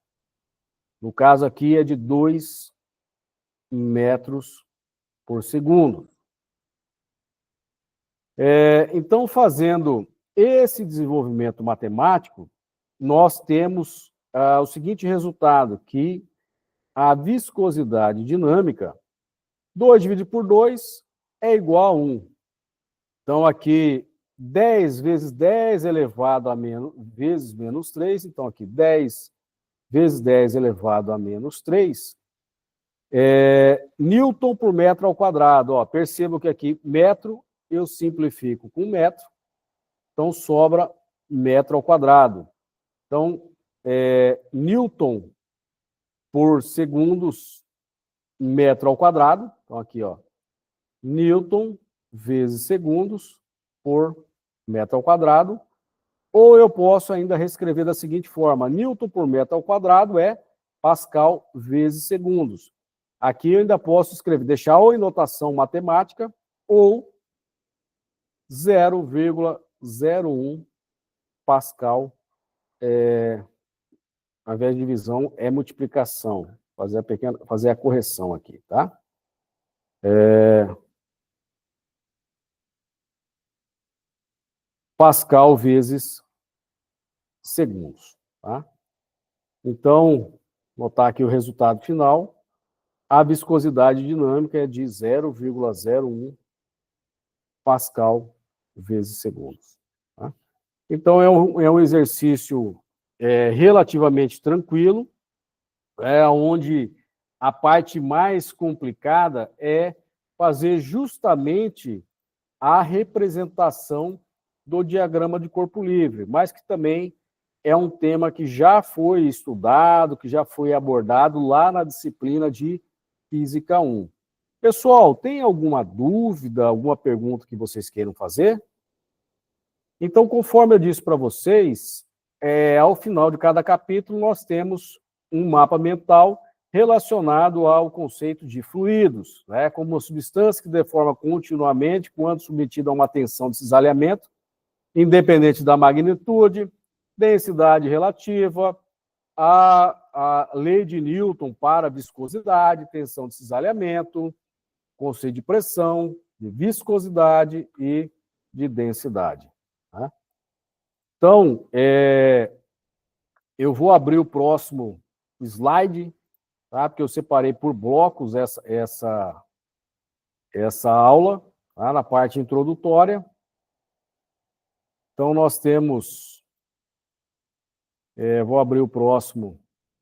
No caso aqui, é de 2 metros por segundo. Então, fazendo esse desenvolvimento matemático, nós temos o seguinte resultado, que a viscosidade dinâmica, 2 dividido por 2 é igual a 1. Então, aqui, 10 vezes 10 elevado a vezes menos 3, então aqui, 10 vezes 10 elevado a menos 3, Newton por metro ao quadrado. Ó, percebo que aqui, metro, eu simplifico com metro, então sobra metro ao quadrado. Então, Newton por segundos, metro ao quadrado. Então, aqui, ó, Newton vezes segundos por metro ao quadrado. Ou eu posso ainda reescrever da seguinte forma: Newton por metro ao quadrado é Pascal vezes segundos. Aqui eu ainda posso escrever, deixar ou em notação matemática ou 0,01 Pascal, ao invés de divisão, é multiplicação. Fazer a correção aqui, tá? Pascal vezes segundos, tá? Então, notar aqui o resultado final. A viscosidade dinâmica é de 0,01 Pascal vezes segundos. Tá? Então, é um exercício relativamente tranquilo, onde a parte mais complicada é fazer justamente a representação do diagrama de corpo livre, mas que também é um tema que já foi estudado, que já foi abordado lá na disciplina de Física 1. Pessoal, tem alguma dúvida, alguma pergunta que vocês queiram fazer? Então, conforme eu disse para vocês, ao final de cada capítulo, nós temos um mapa mental relacionado ao conceito de fluidos, né, como uma substância que deforma continuamente quando submetida a uma tensão de cisalhamento, independente da magnitude, densidade relativa, a lei de Newton para viscosidade, tensão de cisalhamento, conceito de pressão, de viscosidade e de densidade. Tá? Então, eu vou abrir o próximo slide, tá? Porque eu separei por blocos essa aula, tá? Na parte introdutória. Então, nós temos... vou abrir o próximo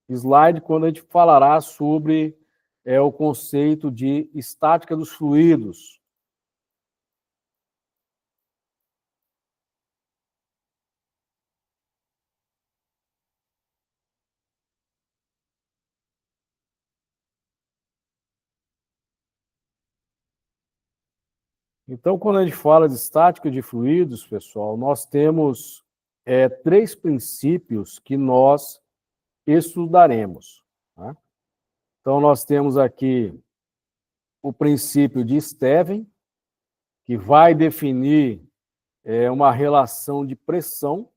slide, quando a gente falará sobre o conceito de estática dos fluidos. Então, quando a gente fala de estática de fluidos, pessoal, nós temos 3 princípios que nós estudaremos. Tá? Então, nós temos aqui o princípio de Stevens, que vai definir uma relação de pressão.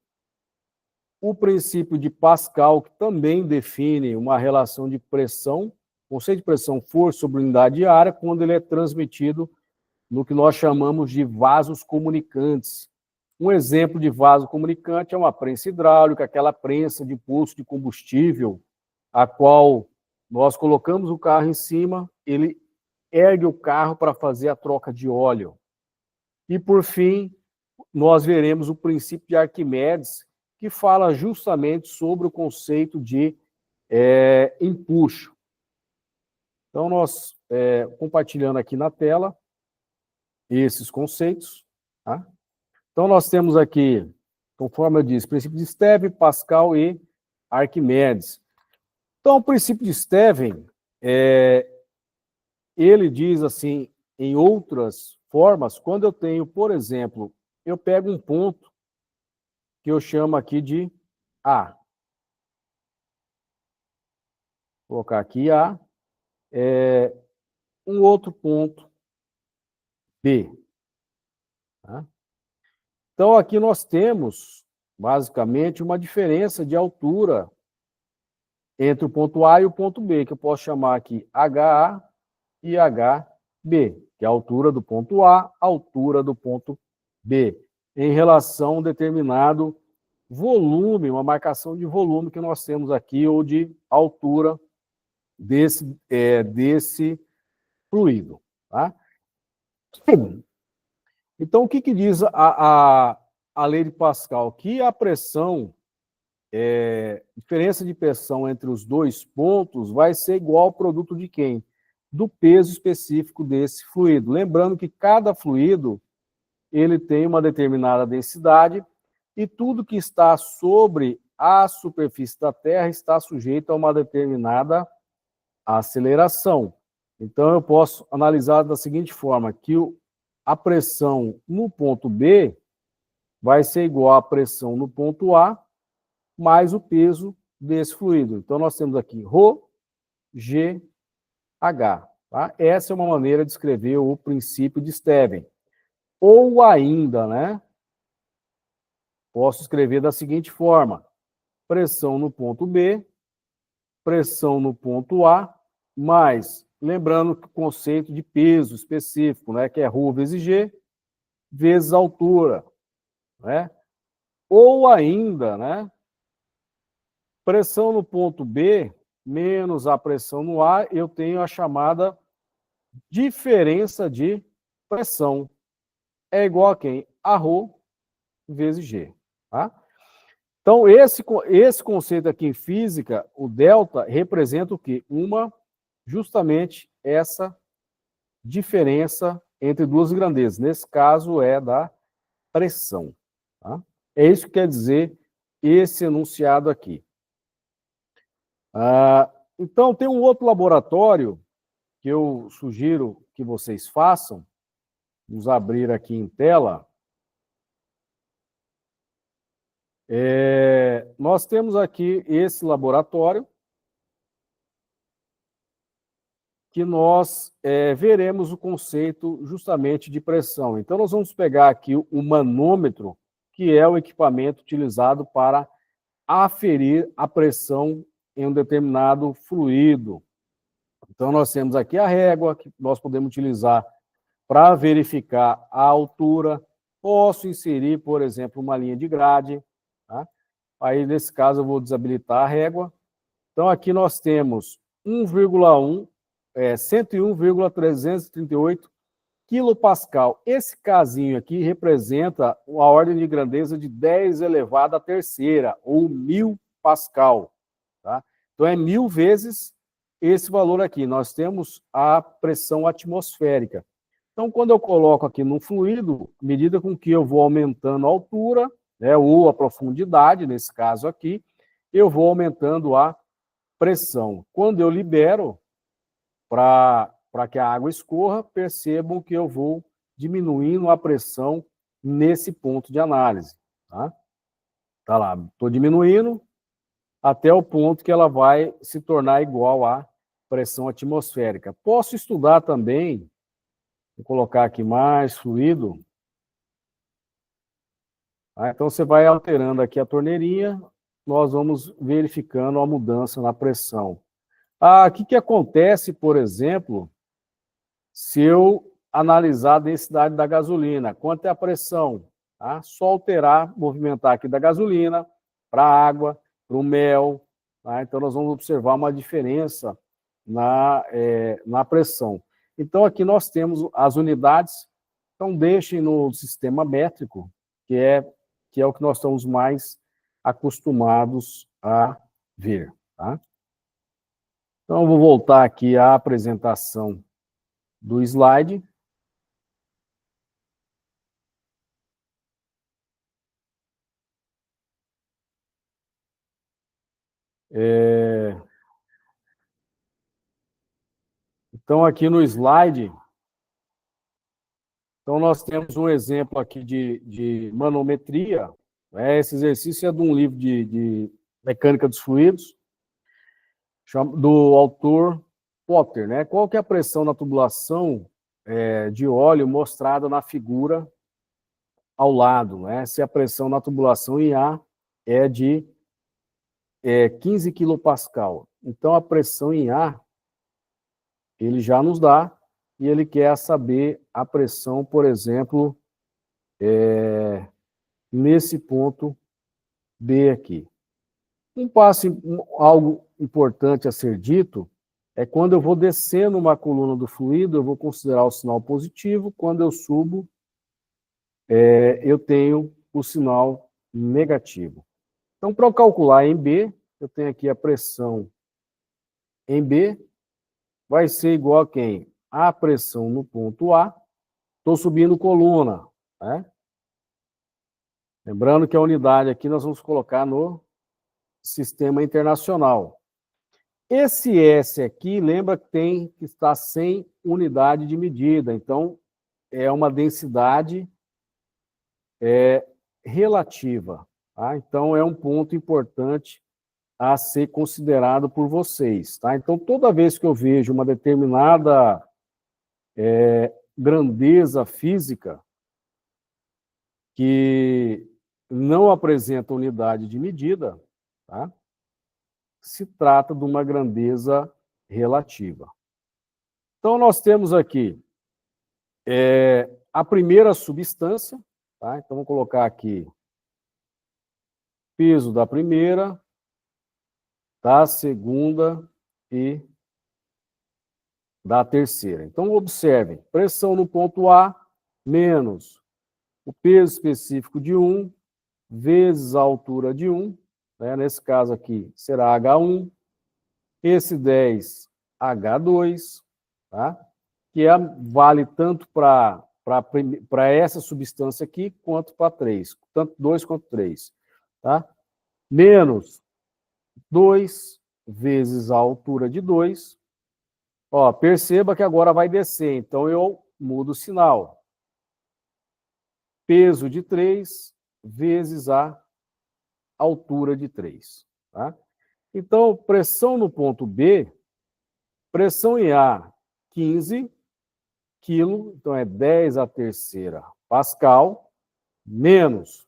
O princípio de Pascal, que também define uma relação de pressão, conceito de pressão, força sobre unidade de área, quando ele é transmitido no que nós chamamos de vasos comunicantes. Um exemplo de vaso comunicante é uma prensa hidráulica, aquela prensa de poço de combustível, a qual nós colocamos o carro em cima, ele ergue o carro para fazer a troca de óleo. E, por fim, nós veremos o princípio de Arquimedes, que fala justamente sobre o conceito de empuxo. Então, nós, compartilhando aqui na tela, esses conceitos. Tá? Então, nós temos aqui, conforme eu disse, princípio de Stevens, Pascal e Arquimedes. Então, o princípio de Stevens, ele diz assim, em outras formas, quando eu tenho, por exemplo, eu pego um ponto que eu chamo aqui de A. Vou colocar aqui A. Um outro ponto, B. Tá? Então, aqui nós temos, basicamente, uma diferença de altura entre o ponto A e o ponto B, que eu posso chamar aqui HA e HB, que é a altura do ponto A, a altura do ponto B, em relação a um determinado volume, uma marcação de volume que nós temos aqui, ou de altura desse fluido. Tá? Então, o que diz a lei de Pascal? Que a pressão, diferença de pressão entre os dois pontos vai ser igual ao produto de quem? Do peso específico desse fluido. Lembrando que cada fluido ele tem uma determinada densidade e tudo que está sobre a superfície da Terra está sujeito a uma determinada aceleração. Então, eu posso analisar da seguinte forma, que a pressão no ponto B vai ser igual à pressão no ponto A mais o peso desse fluido. Então, nós temos aqui ρ, G, H. Tá? Essa é uma maneira de escrever o princípio de Stevens. Ou ainda, né? Posso escrever da seguinte forma: pressão no ponto B, pressão no ponto A, mais, lembrando que o conceito de peso específico, né, que é ρ vezes G, vezes altura. Né? Ou ainda, né, pressão no ponto B menos a pressão no A, eu tenho a chamada diferença de pressão. É igual a quem? A ρ vezes G. Tá? Então, esse conceito aqui em física, o delta, representa o quê? Uma justamente essa diferença entre duas grandezas. Nesse caso, é da pressão. Tá? É isso que quer dizer esse enunciado aqui. Então, tem um outro laboratório que eu sugiro que vocês façam. Vamos abrir aqui em tela. Nós temos aqui esse laboratório que nós veremos o conceito justamente de pressão. Então, nós vamos pegar aqui o manômetro, que é o equipamento utilizado para aferir a pressão em um determinado fluido. Então, nós temos aqui a régua, que nós podemos utilizar para verificar a altura. Posso inserir, por exemplo, uma linha de grade. Tá? Aí, nesse caso, eu vou desabilitar a régua. Então, aqui nós temos 101,338 quilopascal. Esse casinho aqui representa a ordem de grandeza de 10 elevado à terceira, ou 1000 pascal. Tá? Então, é 1000 vezes esse valor aqui. Nós temos a pressão atmosférica. Então, quando eu coloco aqui no fluido, à medida com que eu vou aumentando a altura, né, ou a profundidade, nesse caso aqui, eu vou aumentando a pressão. Quando eu libero para que a água escorra, percebam que eu vou diminuindo a pressão nesse ponto de análise. Tá lá, estou diminuindo até o ponto que ela vai se tornar igual à pressão atmosférica. Posso estudar também, vou colocar aqui mais fluido. Então, você vai alterando aqui a torneirinha, nós vamos verificando a mudança na pressão. O que acontece, por exemplo, se eu analisar a densidade da gasolina? Quanto é a pressão? Tá? Só alterar, movimentar aqui da gasolina para a água, para o mel. Tá? Então, nós vamos observar uma diferença na pressão. Então, aqui nós temos as unidades. Então, deixem no sistema métrico, que é o que nós estamos mais acostumados a ver. Tá? Então, eu vou voltar aqui à apresentação do slide. Então, aqui no slide, então nós temos um exemplo aqui de manometria. Esse exercício é de um livro de mecânica dos fluidos, do autor Potter. Né? Qual que é a pressão na tubulação de óleo mostrada na figura ao lado? Né? Se a pressão na tubulação em A é de 15 quilopascal. Então, a pressão em A, ele já nos dá, e ele quer saber a pressão, por exemplo, nesse ponto B aqui. Algo importante a ser dito, é quando eu vou descendo uma coluna do fluido, eu vou considerar o sinal positivo, quando eu subo, eu tenho o sinal negativo. Então, para eu calcular em B, eu tenho aqui a pressão em B, vai ser igual a quem? A pressão no ponto A, estou subindo coluna. Né? Lembrando que a unidade aqui nós vamos colocar no sistema internacional. Esse S aqui, lembra que está sem unidade de medida, então é uma densidade relativa. Tá? Então, é um ponto importante a ser considerado por vocês. Tá? Então, toda vez que eu vejo uma determinada grandeza física que não apresenta unidade de medida, tá? Se trata de uma grandeza relativa. Então, nós temos aqui a primeira substância, tá? Então, vou colocar aqui peso da primeira, da segunda e da terceira. Então, observem, pressão no ponto A menos o peso específico de 1 vezes a altura de 1, né? Nesse caso aqui será H1, esse 10 H2, tá? Que vale tanto para essa substância aqui, quanto para 3, tanto 2 quanto 3, tá? Menos 2 vezes a altura de 2. Ó, perceba que agora vai descer, então eu mudo o sinal. Peso de 3 vezes a altura de 3, tá? Então, pressão no ponto B, pressão em A, 15 quilo, então é 10 a terceira pascal, menos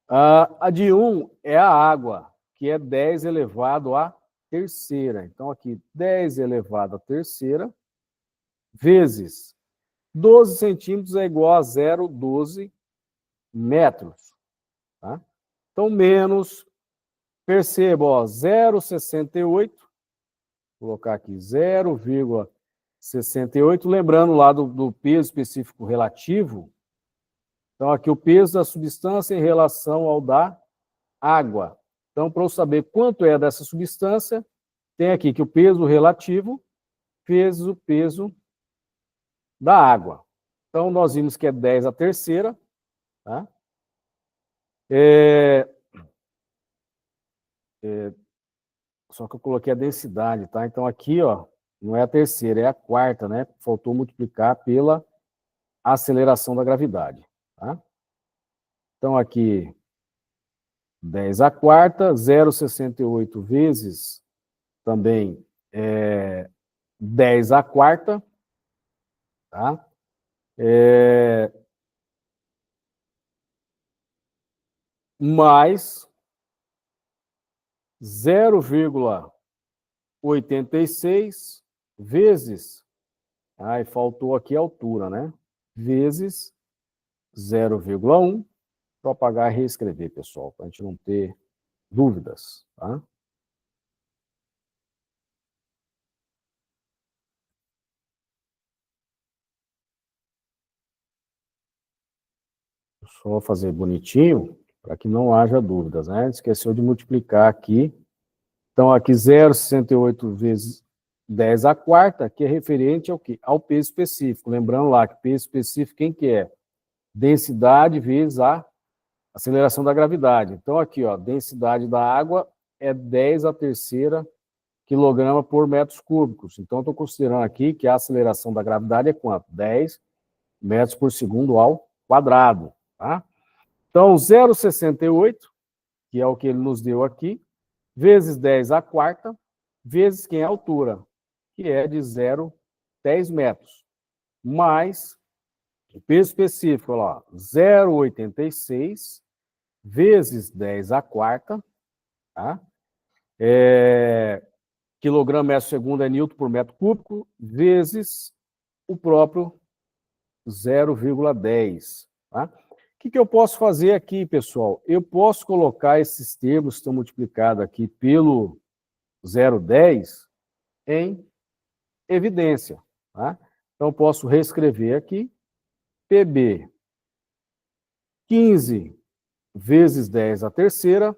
a de 1 é a água, que é 10 elevado à terceira. Então, aqui, 10 elevado à terceira, vezes 12 centímetros é igual a 0,12 metros. Tá? Então, menos, perceba, ó, 0,68, vou colocar aqui 0,68, lembrando lá do peso específico relativo. Então, aqui o peso da substância em relação ao da água. Então, para eu saber quanto é dessa substância, tem aqui que o peso relativo vezes o peso da água. Então, nós vimos que é 10 a terceira. Tá? Só que eu coloquei a densidade, tá? Então, aqui, ó, não é a terceira, é a quarta, né? Faltou multiplicar pela aceleração da gravidade, tá? Então, aqui, 10 a quarta, 0,68 vezes também 10 a quarta, tá? Mais 0,86 vezes, aí faltou aqui a altura, né? Vezes 0,1, para apagar e reescrever, pessoal, para a gente não ter dúvidas, tá? Só fazer bonitinho, para que não haja dúvidas, né? Esqueceu de multiplicar aqui. Então, aqui 0,68 vezes 10 a quarta, que é referente ao quê? Ao peso específico. Lembrando lá que peso específico, quem que é? Densidade vezes a aceleração da gravidade. Então, aqui, ó, densidade da água é 10 a terceira quilograma por metros cúbicos. Então, estou considerando aqui que a aceleração da gravidade é quanto? 10 metros por segundo ao quadrado, tá? Então, 0,68, que é o que ele nos deu aqui, vezes 10 a quarta, vezes quem é a altura, que é de 0,10 metros, mais o peso específico, ó, 0,86 vezes 10 a quarta, tá? Quilograma metro segundo é newton por metro cúbico, vezes o próprio 0,10. Tá? O que eu posso fazer aqui, pessoal? Eu posso colocar esses termos que estão multiplicados aqui pelo 0,10 em evidência. Tá? Então, eu posso reescrever aqui, PB 15 vezes 10 a terceira,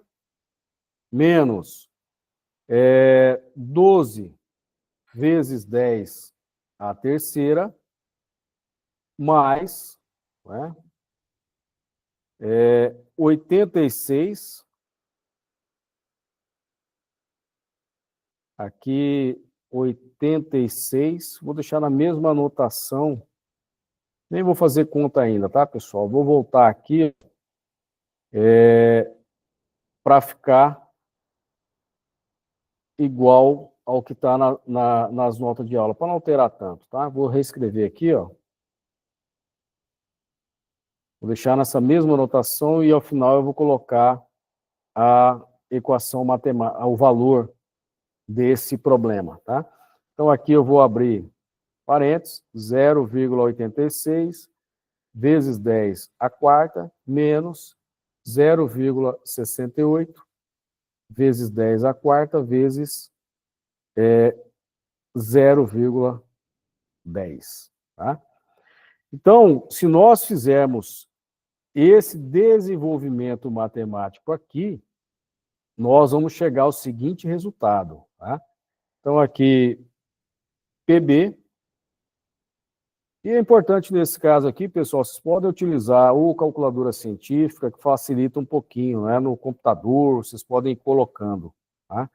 menos 12 vezes 10 a terceira, mais, né, 86, aqui 86, vou deixar na mesma anotação, nem vou fazer conta ainda, tá, pessoal? Vou voltar aqui para ficar igual ao que está nas notas de aula, para não alterar tanto, tá? Vou reescrever aqui, ó. Vou deixar nessa mesma anotação e ao final eu vou colocar a equação matemática, o valor desse problema, tá? Então aqui eu vou abrir parênteses, 0,86 vezes 10 a quarta, menos 0,68 vezes 10 a quarta, vezes 0,10, tá? Então, se nós fizermos esse desenvolvimento matemático aqui, nós vamos chegar ao seguinte resultado, tá? Então, aqui, PB. E é importante nesse caso aqui, pessoal, vocês podem utilizar ou calculadora científica, que facilita um pouquinho, né? No computador, vocês podem ir colocando, tá?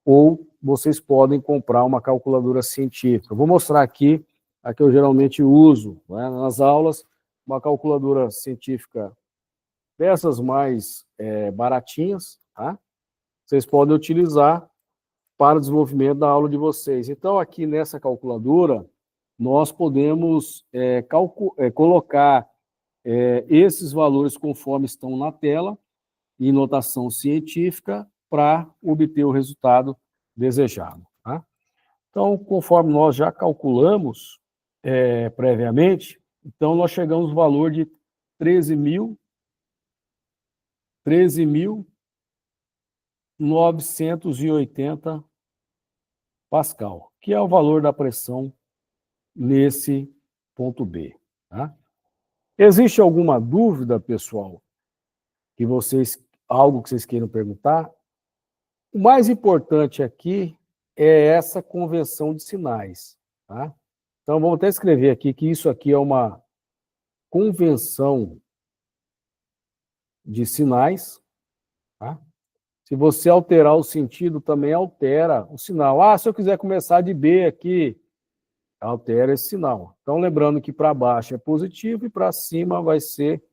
Ou vocês podem comprar uma calculadora científica. Eu vou mostrar aqui a que eu geralmente uso, né, nas aulas, uma calculadora científica dessas mais baratinhas, tá? Vocês podem utilizar para o desenvolvimento da aula de vocês. Então, aqui nessa calculadora, nós podemos colocar esses valores conforme estão na tela, em notação científica, para obter o resultado desejado. Tá? Então, conforme nós já calculamos previamente, então nós chegamos ao valor de 13.980 Pascal, que é o valor da pressão nesse ponto B. Tá? Existe alguma dúvida, pessoal, algo que vocês queiram perguntar? O mais importante aqui é essa convenção de sinais. Tá? Então, vamos até escrever aqui que isso aqui é uma convenção de sinais. Tá? Se você alterar o sentido, também altera o sinal. Ah, se eu quiser começar de B aqui, altera esse sinal. Então, lembrando que para baixo é positivo e para cima vai ser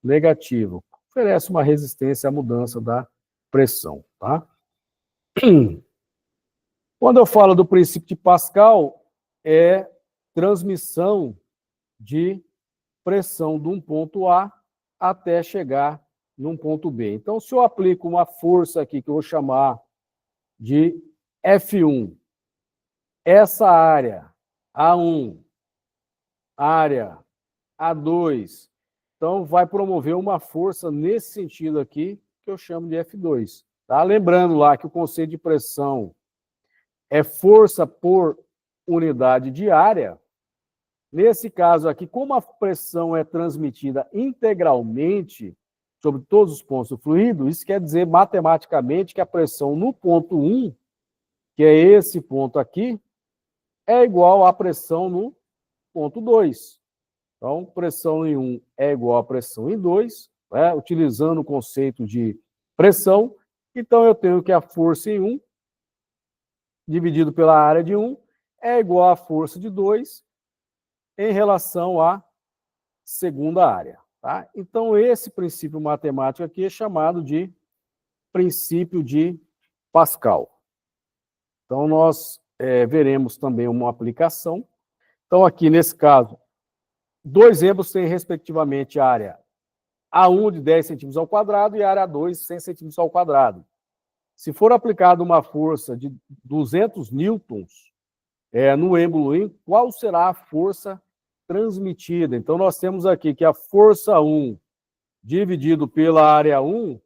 negativo. Oferece uma resistência à mudança da pressão. Tá? Quando eu falo do princípio de Pascal, é transmissão de pressão de um ponto A até chegar num ponto B. Então, se eu aplico uma força aqui, que eu vou chamar de F1, essa área, A1, área A2, então vai promover uma força nesse sentido aqui, que eu chamo de F2. Tá? Lembrando lá que o conceito de pressão é força por unidade de área. Nesse caso aqui, como a pressão é transmitida integralmente sobre todos os pontos do fluido, isso quer dizer matematicamente que a pressão no ponto 1, que é esse ponto aqui, é igual à pressão no ponto 2. Então, pressão em 1 é igual à pressão em 2, né, utilizando o conceito de pressão. Então, eu tenho que a força em 1, dividido pela área de 1, é igual à força de 2 em relação à segunda área. Tá? Então, esse princípio matemático aqui é chamado de princípio de Pascal. Então, nós veremos também uma aplicação. Então, aqui nesse caso, dois exemplos têm, respectivamente, a área A1 de 10 centímetros ao quadrado e a área A2 de 100 centímetros ao quadrado. Se for aplicada uma força de 200 newtons no êmbolo, qual será a força transmitida? Então, nós temos aqui que a força 1 dividido pela área 1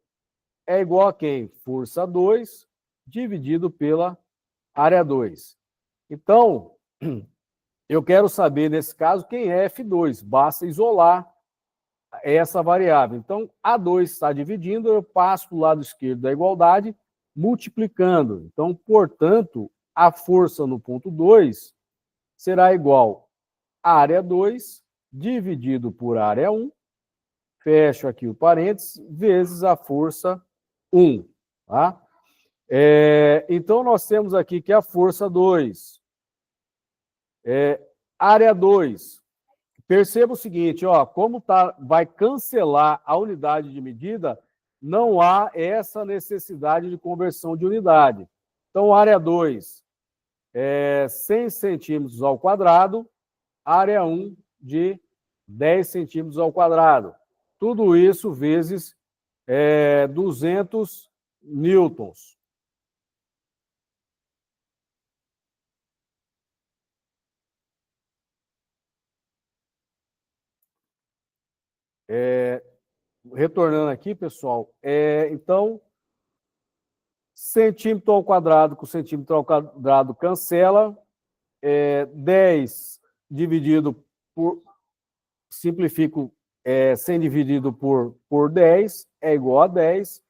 é igual a quem? Força 2 dividido pela área 2. Então, eu quero saber, nesse caso, quem é F2. Basta isolar essa variável. Então, A2 está dividindo, eu passo para o lado esquerdo da igualdade, multiplicando. Então, portanto, a força no ponto 2 será igual a área 2 dividido por área 1, fecho aqui o parênteses, vezes a força 1. Tá? Então, nós temos aqui que a força 2, área 2. Perceba o seguinte, ó, como vai cancelar a unidade de medida, não há essa necessidade de conversão de unidade. Então, área 2 é 100 centímetros ao quadrado, área 1 de 10 centímetros ao quadrado. Tudo isso vezes 200 newtons. Retornando aqui, pessoal, então, centímetro ao quadrado com centímetro ao quadrado cancela, 10 dividido por, simplifico 100 dividido por 10 é igual a 10,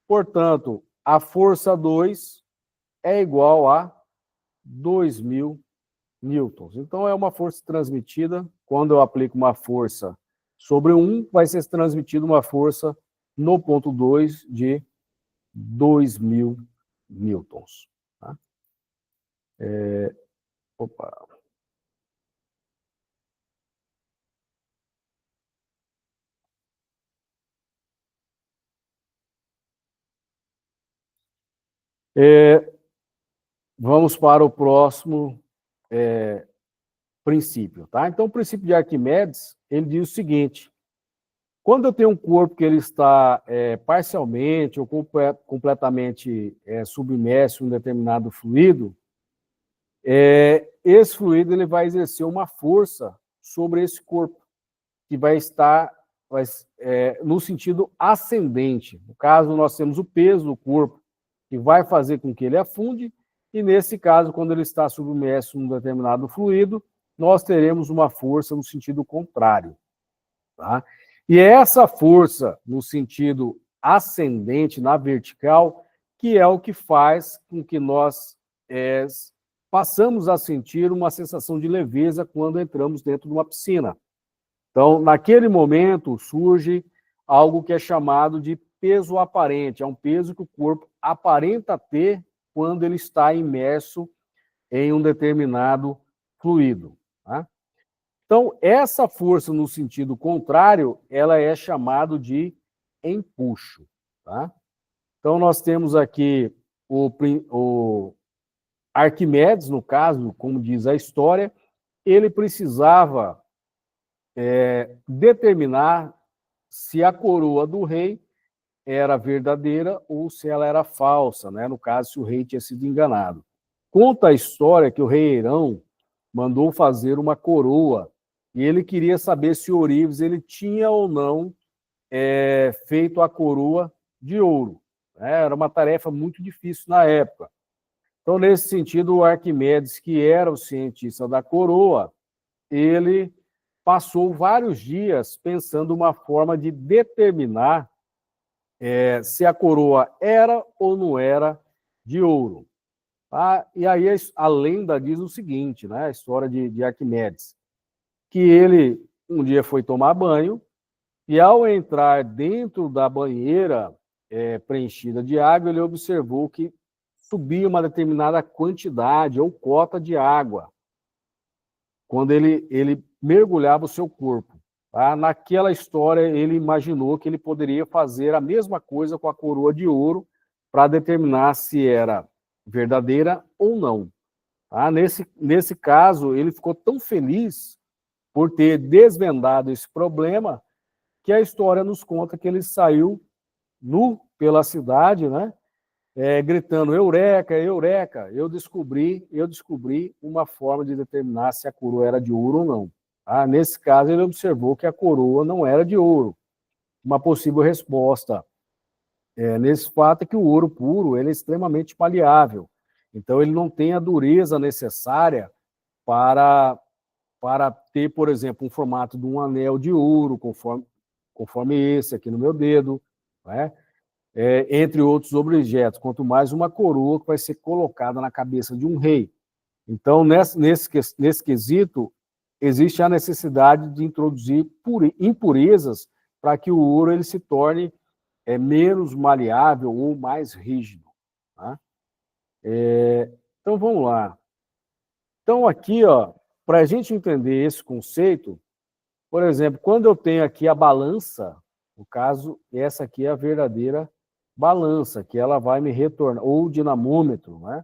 portanto, a força 2 é igual a 2.000 newtons. Então, é uma força transmitida. Quando eu aplico uma força sobre 1, vai ser transmitida uma força no ponto 2 de 2.000 newtons. Tá? Opa. Vamos para o próximo princípio. Tá? Então, o princípio de Arquimedes, ele diz o seguinte: quando eu tenho um corpo que ele está parcialmente ou completamente submerso em um determinado fluido, esse fluido ele vai exercer uma força sobre esse corpo, que vai estar no sentido ascendente. No caso, nós temos o peso do corpo, que vai fazer com que ele afunde, e nesse caso, quando ele está submerso em um determinado fluido, nós teremos uma força no sentido contrário. Tá? E é essa força no sentido ascendente, na vertical, que é o que faz com que nós passamos a sentir uma sensação de leveza quando entramos dentro de uma piscina. Então, naquele momento, surge algo que é chamado de peso aparente. É um peso que o corpo aparenta ter quando ele está imerso em um determinado fluido. Tá? Então, essa força no sentido contrário, ela é chamada de empuxo. Tá? Então, nós temos aqui o Arquimedes, no caso, como diz a história, ele precisava determinar se a coroa do rei era verdadeira ou se ela era falsa, né? No caso, se o rei tinha sido enganado. Conta a história que o rei Eirão mandou fazer uma coroa e ele queria saber se Ourives ele tinha ou não feito a coroa de ouro. Era uma tarefa muito difícil na época. Então, nesse sentido, o Arquimedes, que era o cientista da coroa, ele passou vários dias pensando uma forma de determinar se a coroa era ou não era de ouro. Tá? E aí a lenda diz o seguinte, né? A história de Arquimedes, que ele um dia foi tomar banho e ao entrar dentro da banheira preenchida de água, ele observou que subia uma determinada quantidade ou cota de água quando ele mergulhava o seu corpo. Tá? Naquela história, ele imaginou que ele poderia fazer a mesma coisa com a coroa de ouro para determinar se era verdadeira ou não. Tá? Nesse caso, ele ficou tão feliz por ter desvendado esse problema que a história nos conta que ele saiu nu pela cidade, né? Gritando, Eureka, Eureka, eu descobri uma forma de determinar se a coroa era de ouro ou não. Tá? Nesse caso, ele observou que a coroa não era de ouro. Uma possível resposta nesse fato é que o ouro puro ele é extremamente maleável. Então, ele não tem a dureza necessária para ter, por exemplo, um formato de um anel de ouro, conforme esse aqui no meu dedo, né? Entre outros objetos, quanto mais uma coroa que vai ser colocada na cabeça de um rei. Então, nesse quesito, existe a necessidade de introduzir impurezas para que o ouro ele se torne menos maleável ou mais rígido. Tá? Então, vamos lá. Então, aqui, para a gente entender esse conceito, por exemplo, quando eu tenho aqui a balança, no caso, essa aqui é a verdadeira balança, que ela vai me retornar, ou dinamômetro, né?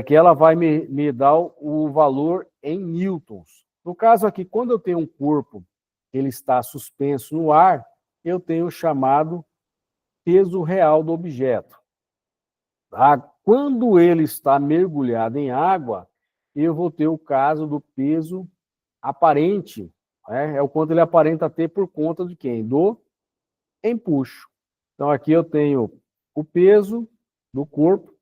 Que ela vai me dar o valor em newtons. No caso aqui, quando eu tenho um corpo, ele está suspenso no ar, eu tenho o chamado peso real do objeto. Tá? Quando ele está mergulhado em água, eu vou ter o caso do peso aparente, né? É o quanto ele aparenta ter por conta de quem? Do empuxo. Então, aqui eu tenho o peso do corpo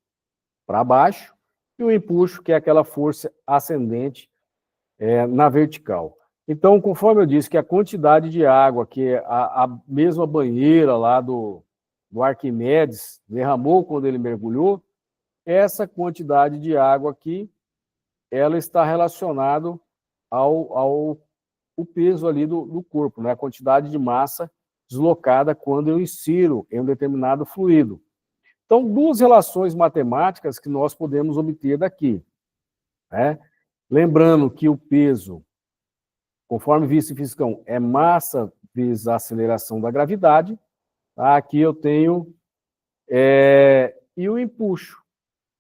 para baixo e o empuxo, que é aquela força ascendente na vertical. Então, conforme eu disse que a quantidade de água que a mesma banheira lá do Arquimedes derramou quando ele mergulhou, essa quantidade de água aqui, ela está relacionada ao o peso ali do corpo, né? A quantidade de massa deslocada quando eu insiro em um determinado fluido. Então, duas relações matemáticas que nós podemos obter daqui, né? Lembrando que o peso, conforme visto em fisicão, é massa vezes a aceleração da gravidade. Tá? Aqui eu tenho e o empuxo.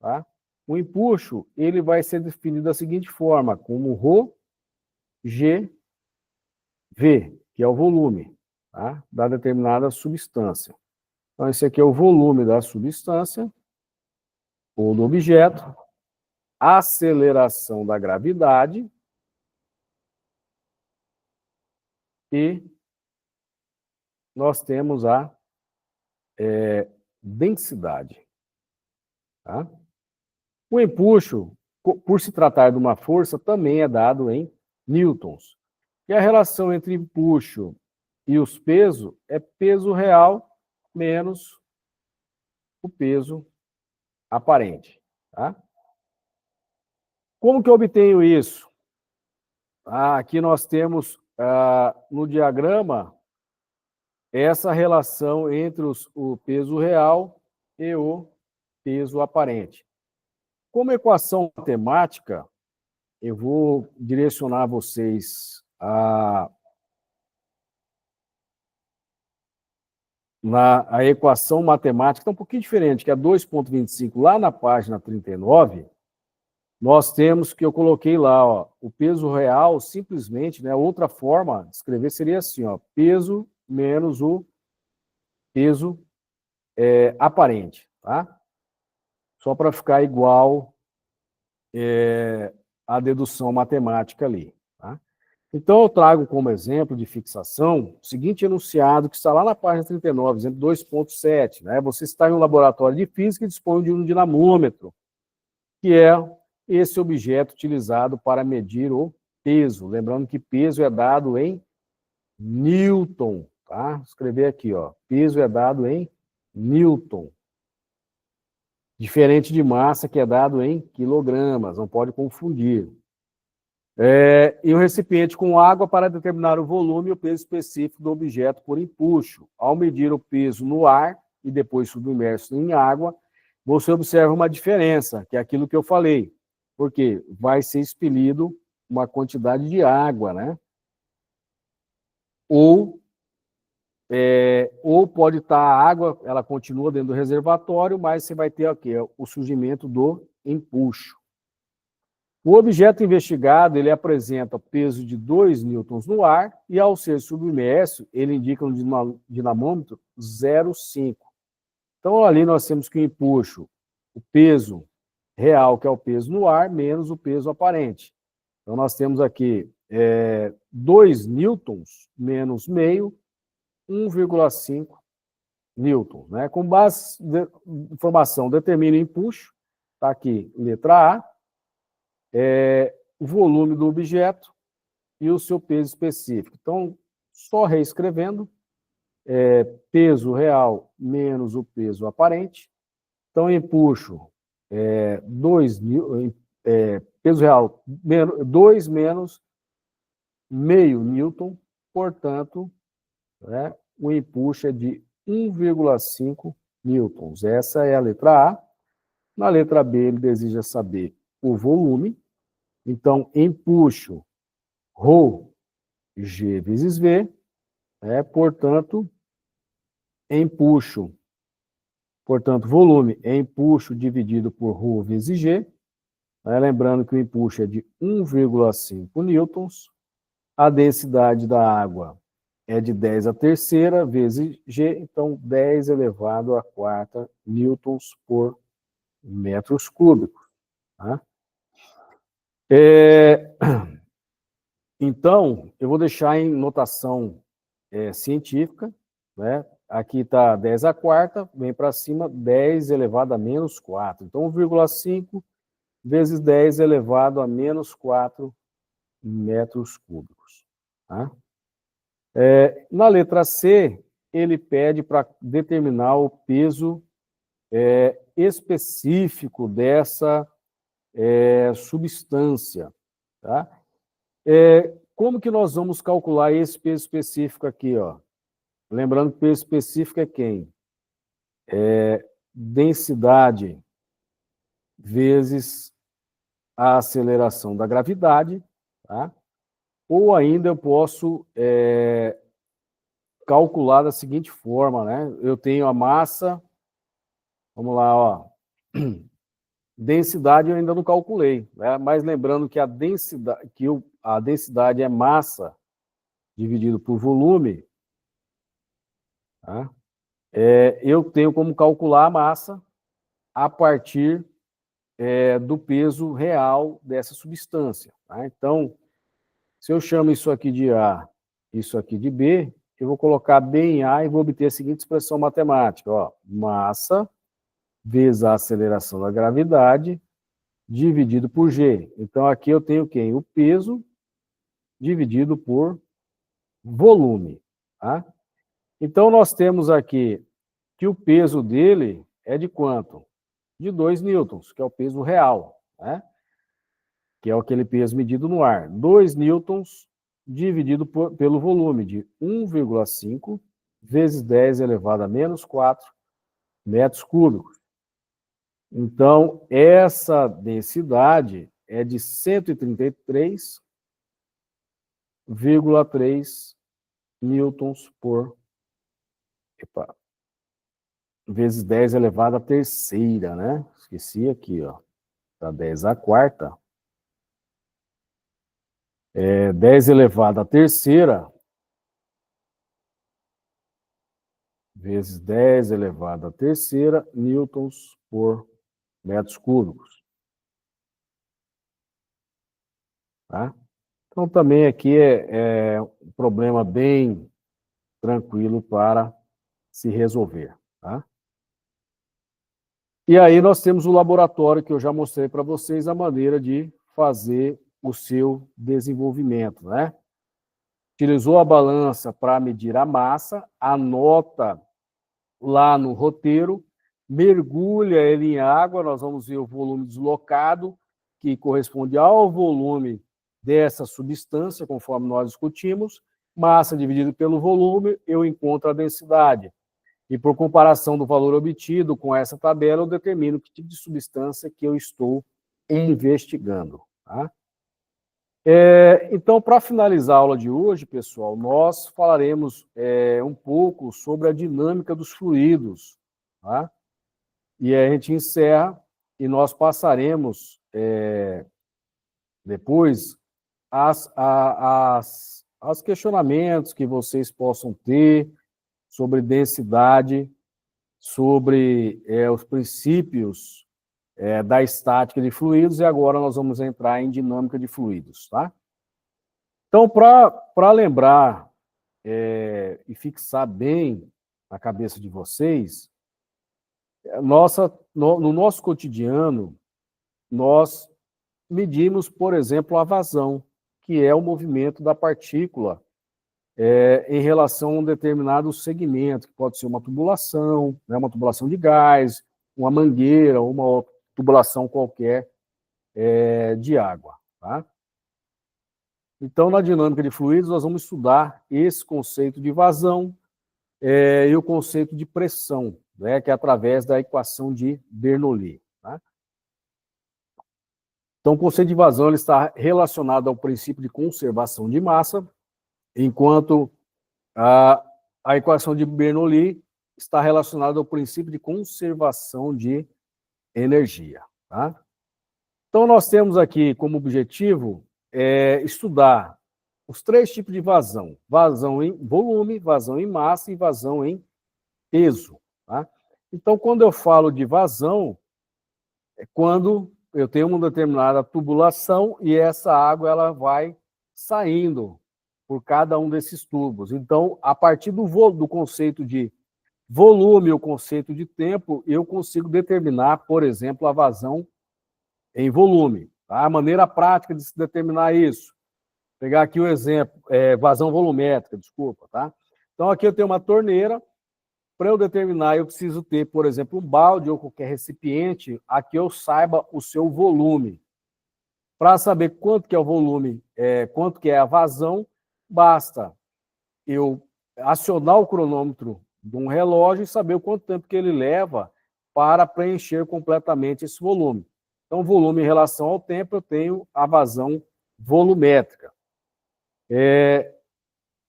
Tá? O empuxo ele vai ser definido da seguinte forma, como ρ, g, v, que é o volume, tá? Da determinada substância. Então, esse aqui é o volume da substância ou do objeto, aceleração da gravidade e nós temos a densidade. Tá? O empuxo, por se tratar de uma força, também é dado em newtons. E a relação entre empuxo e os pesos é peso real menos o peso aparente. Tá? Como que eu obtenho isso? Aqui nós temos, no diagrama, essa relação entre o peso real e o peso aparente. Como equação matemática, eu vou direcionar vocês a equação matemática, que é um pouquinho diferente, que é 2,25, lá na página 39, nós temos que eu coloquei lá, ó, o peso real, simplesmente, né, outra forma de escrever seria assim, ó, peso menos o peso aparente, tá? Só para ficar igual a dedução matemática ali, tá? Então, eu trago como exemplo de fixação o seguinte enunciado que está lá na página 39, exemplo 2.7, né? Você está em um laboratório de física e dispõe de um dinamômetro, que é esse objeto utilizado para medir o peso. Lembrando que peso é dado em Newton, tá? Vou escrever aqui, ó. Peso é dado em Newton. Diferente de massa, que é dado em quilogramas, não pode confundir. E o recipiente com água para determinar o volume e o peso específico do objeto por empuxo. Ao medir o peso no ar e depois submerso em água, você observa uma diferença, que é aquilo que eu falei, porque vai ser expelido uma quantidade de água, né? Ou pode estar a água, ela continua dentro do reservatório, mas você vai ter aqui o surgimento do empuxo. O objeto investigado, ele apresenta peso de 2 newtons no ar e, ao ser submerso, ele indica no dinamômetro 0,5. Então, ali nós temos que o empuxo, o peso real, que é o peso no ar, menos o peso aparente. Então, nós temos aqui 2 newtons menos meio, 1,5 newtons. Né? Com base em informação, determina o empuxo, está aqui, letra A, o volume do objeto e o seu peso específico. Então, só reescrevendo, peso real menos o peso aparente. Então, empuxo, peso real, 2 menos meio newton, portanto, né, o empuxo é de 1,5 newtons. Essa é a letra A. Na letra B, ele deseja saber o volume. Então, empuxo ρ, G vezes V, portanto, volume é empuxo dividido por ρ vezes G. Lembrando que o empuxo é de 1,5 newtons. A densidade da água é de 10 a terceira vezes G, então 10 elevado a quarta newtons por metros cúbicos. Tá? Então, eu vou deixar em notação científica, né? Aqui está 10 a quarta, vem para cima 10 elevado a menos 4. Então, 1,5 vezes 10 elevado a menos 4 metros cúbicos. Tá? Na letra C, ele pede para determinar o peso específico dessa substância. Tá? Como que nós vamos calcular esse peso específico aqui? Ó? Lembrando que o peso específico é quem? Densidade vezes a aceleração da gravidade, tá? Ou ainda eu posso calcular da seguinte forma, né? Eu tenho a massa, vamos lá, ó. Densidade eu ainda não calculei, né? Mas lembrando que a densidade é massa dividido por volume, tá? Eu tenho como calcular a massa a partir do peso real dessa substância. Tá? Então, se eu chamo isso aqui de A, isso aqui de B, eu vou colocar B em A e vou obter a seguinte expressão matemática. Ó, massa vezes a aceleração da gravidade dividido por G. Então, aqui eu tenho quem? O peso dividido por volume. Tá? Então, nós temos aqui que o peso dele é de quanto? De 2 newtons, que é o peso real, né? Que é aquele peso medido no ar. 2 newtons dividido pelo volume de 1,5 vezes 10 elevado a menos 4 metros cúbicos. Então, essa densidade é de 133,3 newtons por vezes 10 elevado à terceira, né? Esqueci aqui, ó. Tá 10 à quarta. 10 elevado à terceira vezes 10 elevado à terceira newtons por metros cúbicos. Tá? Então, também aqui é um problema bem tranquilo para se resolver. Tá? E aí nós temos o laboratório que eu já mostrei para vocês a maneira de fazer o seu desenvolvimento, né? Utilizou a balança para medir a massa, anota lá no roteiro, mergulha ele em água, nós vamos ver o volume deslocado, que corresponde ao volume dessa substância, conforme nós discutimos, massa dividido pelo volume, eu encontro a densidade. E por comparação do valor obtido com essa tabela, eu determino que tipo de substância que eu estou investigando. Tá? Então, para finalizar a aula de hoje, pessoal, nós falaremos um pouco sobre a dinâmica dos fluidos. Tá? E aí a gente encerra e nós passaremos depois aos questionamentos que vocês possam ter sobre densidade, sobre os princípios da estática de fluidos, e agora nós vamos entrar em dinâmica de fluidos. Tá? Então, para lembrar e fixar bem na cabeça de vocês, no nosso cotidiano, nós medimos, por exemplo, a vazão, que é o movimento da partícula em relação a um determinado segmento, que pode ser uma tubulação, né, uma tubulação de gás, uma mangueira, uma tubulação qualquer de água. Tá? Então, na dinâmica de fluidos, nós vamos estudar esse conceito de vazão e o conceito de pressão, né, que é através da equação de Bernoulli. Tá? Então, o conceito de vazão ele está relacionado ao princípio de conservação de massa, enquanto a equação de Bernoulli está relacionada ao princípio de conservação de energia. Tá? Então, nós temos aqui como objetivo estudar os 3 tipos de vazão: vazão em volume, vazão em massa e vazão em peso. Tá? Então, quando eu falo de vazão, é quando eu tenho uma determinada tubulação e essa água ela vai saindo por cada um desses tubos. Então, a partir do conceito de volume, o conceito de tempo, eu consigo determinar, por exemplo, a vazão em volume. Tá? A maneira prática de se determinar isso. Vou pegar aqui o exemplo, vazão volumétrica, desculpa. Tá? Então, aqui eu tenho uma torneira para eu determinar, eu preciso ter, por exemplo, um balde ou qualquer recipiente a que eu saiba o seu volume. Para saber quanto que é o volume, quanto que é a vazão, basta eu acionar o cronômetro de um relógio e saber o quanto tempo que ele leva para preencher completamente esse volume. Então, volume em relação ao tempo, eu tenho a vazão volumétrica.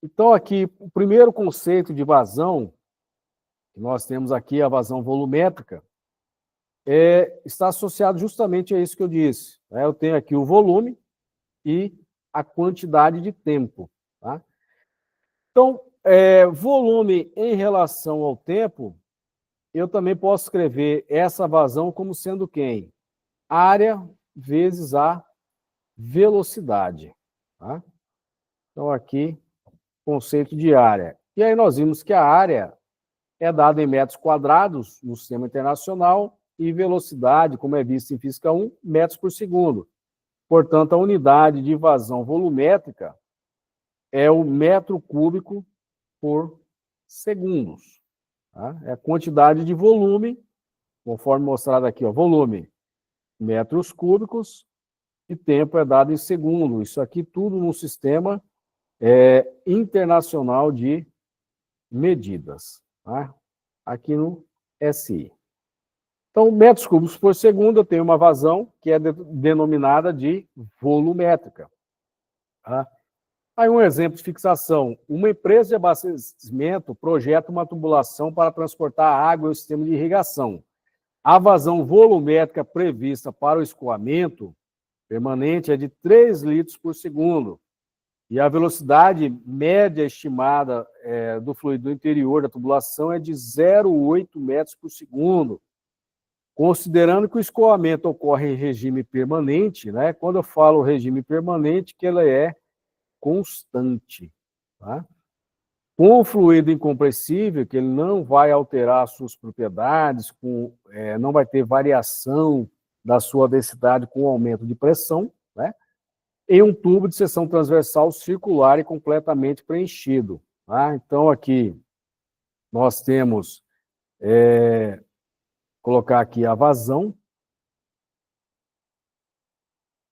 Então, aqui, o primeiro conceito de vazão, que nós temos aqui, a vazão volumétrica, está associado justamente a isso que eu disse. Eu tenho aqui o volume e a quantidade de tempo. Tá? Então, volume em relação ao tempo, eu também posso escrever essa vazão como sendo quem? Área vezes a velocidade. Tá? Então, aqui, conceito de área. E aí nós vimos que a área é dada em metros quadrados no sistema internacional e velocidade, como é visto em Física 1, metros por segundo. Portanto, a unidade de vazão volumétrica é o metro cúbico por segundos. Tá? É a quantidade de volume, conforme mostrado aqui, ó, volume, metros cúbicos, e tempo é dado em segundo. Isso aqui tudo no sistema internacional de medidas. Tá? Aqui no SI. Então, metros cúbicos por segundo, eu tenho uma vazão que é denominada de volumétrica. Tá? Aí um exemplo de fixação. Uma empresa de abastecimento projeta uma tubulação para transportar água em um sistema de irrigação. A vazão volumétrica prevista para o escoamento permanente é de 3 litros por segundo. E a velocidade média estimada do fluido interior da tubulação é de 0,8 metros por segundo. Considerando que o escoamento ocorre em regime permanente, né? Quando eu falo regime permanente, que ele é constante. Tá? Com o fluido incompressível, que ele não vai alterar suas propriedades, não vai ter variação da sua densidade com o aumento de pressão, né? Em um tubo de seção transversal circular e completamente preenchido. Tá? Então, aqui nós temos, colocar aqui a vazão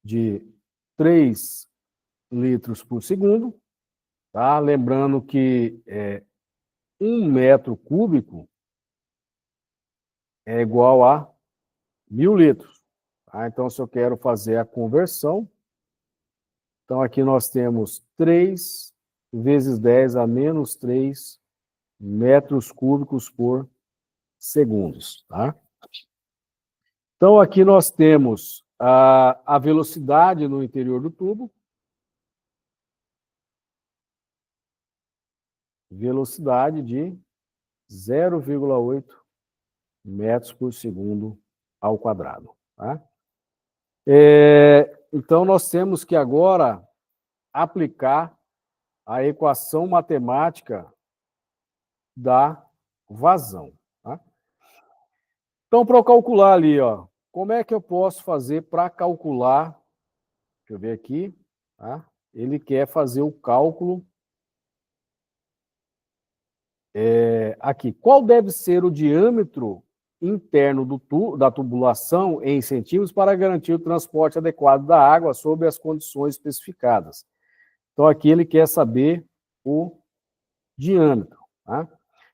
de 3 litros por segundo, tá? Lembrando que 1 metro cúbico é igual a 1.000 litros. Tá? Então, se eu quero fazer a conversão, então aqui nós temos 3 vezes 10 a menos 3 metros cúbicos por segundos. Tá? Então, aqui nós temos a velocidade no interior do tubo, velocidade de 0,8 metros por segundo ao quadrado. Tá? Então, nós temos que agora aplicar a equação matemática da vazão. Tá? Então, para eu calcular ali, ó, como é que eu posso fazer para calcular? Deixa eu ver aqui. Tá? Ele quer fazer o cálculo. Aqui, qual deve ser o diâmetro interno da tubulação em centímetros para garantir o transporte adequado da água sob as condições especificadas? Então, aqui ele quer saber o diâmetro. Tá?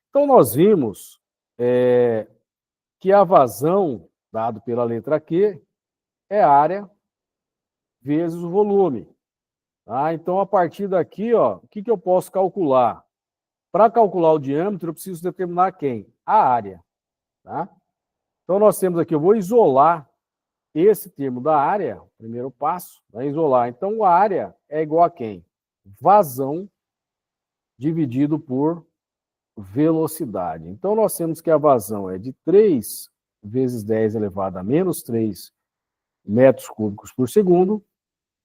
Então, nós vimos que a vazão, dado pela letra Q, é área vezes o volume. Tá? Então, a partir daqui, ó, o que eu posso calcular? Para calcular o diâmetro, eu preciso determinar quem? A área. Tá? Então, nós temos aqui, eu vou isolar esse termo da área, primeiro passo, vai isolar. Então, a área é igual a quem? Vazão dividido por velocidade. Então, nós temos que a vazão é de 3 vezes 10 elevado a menos 3 metros cúbicos por segundo,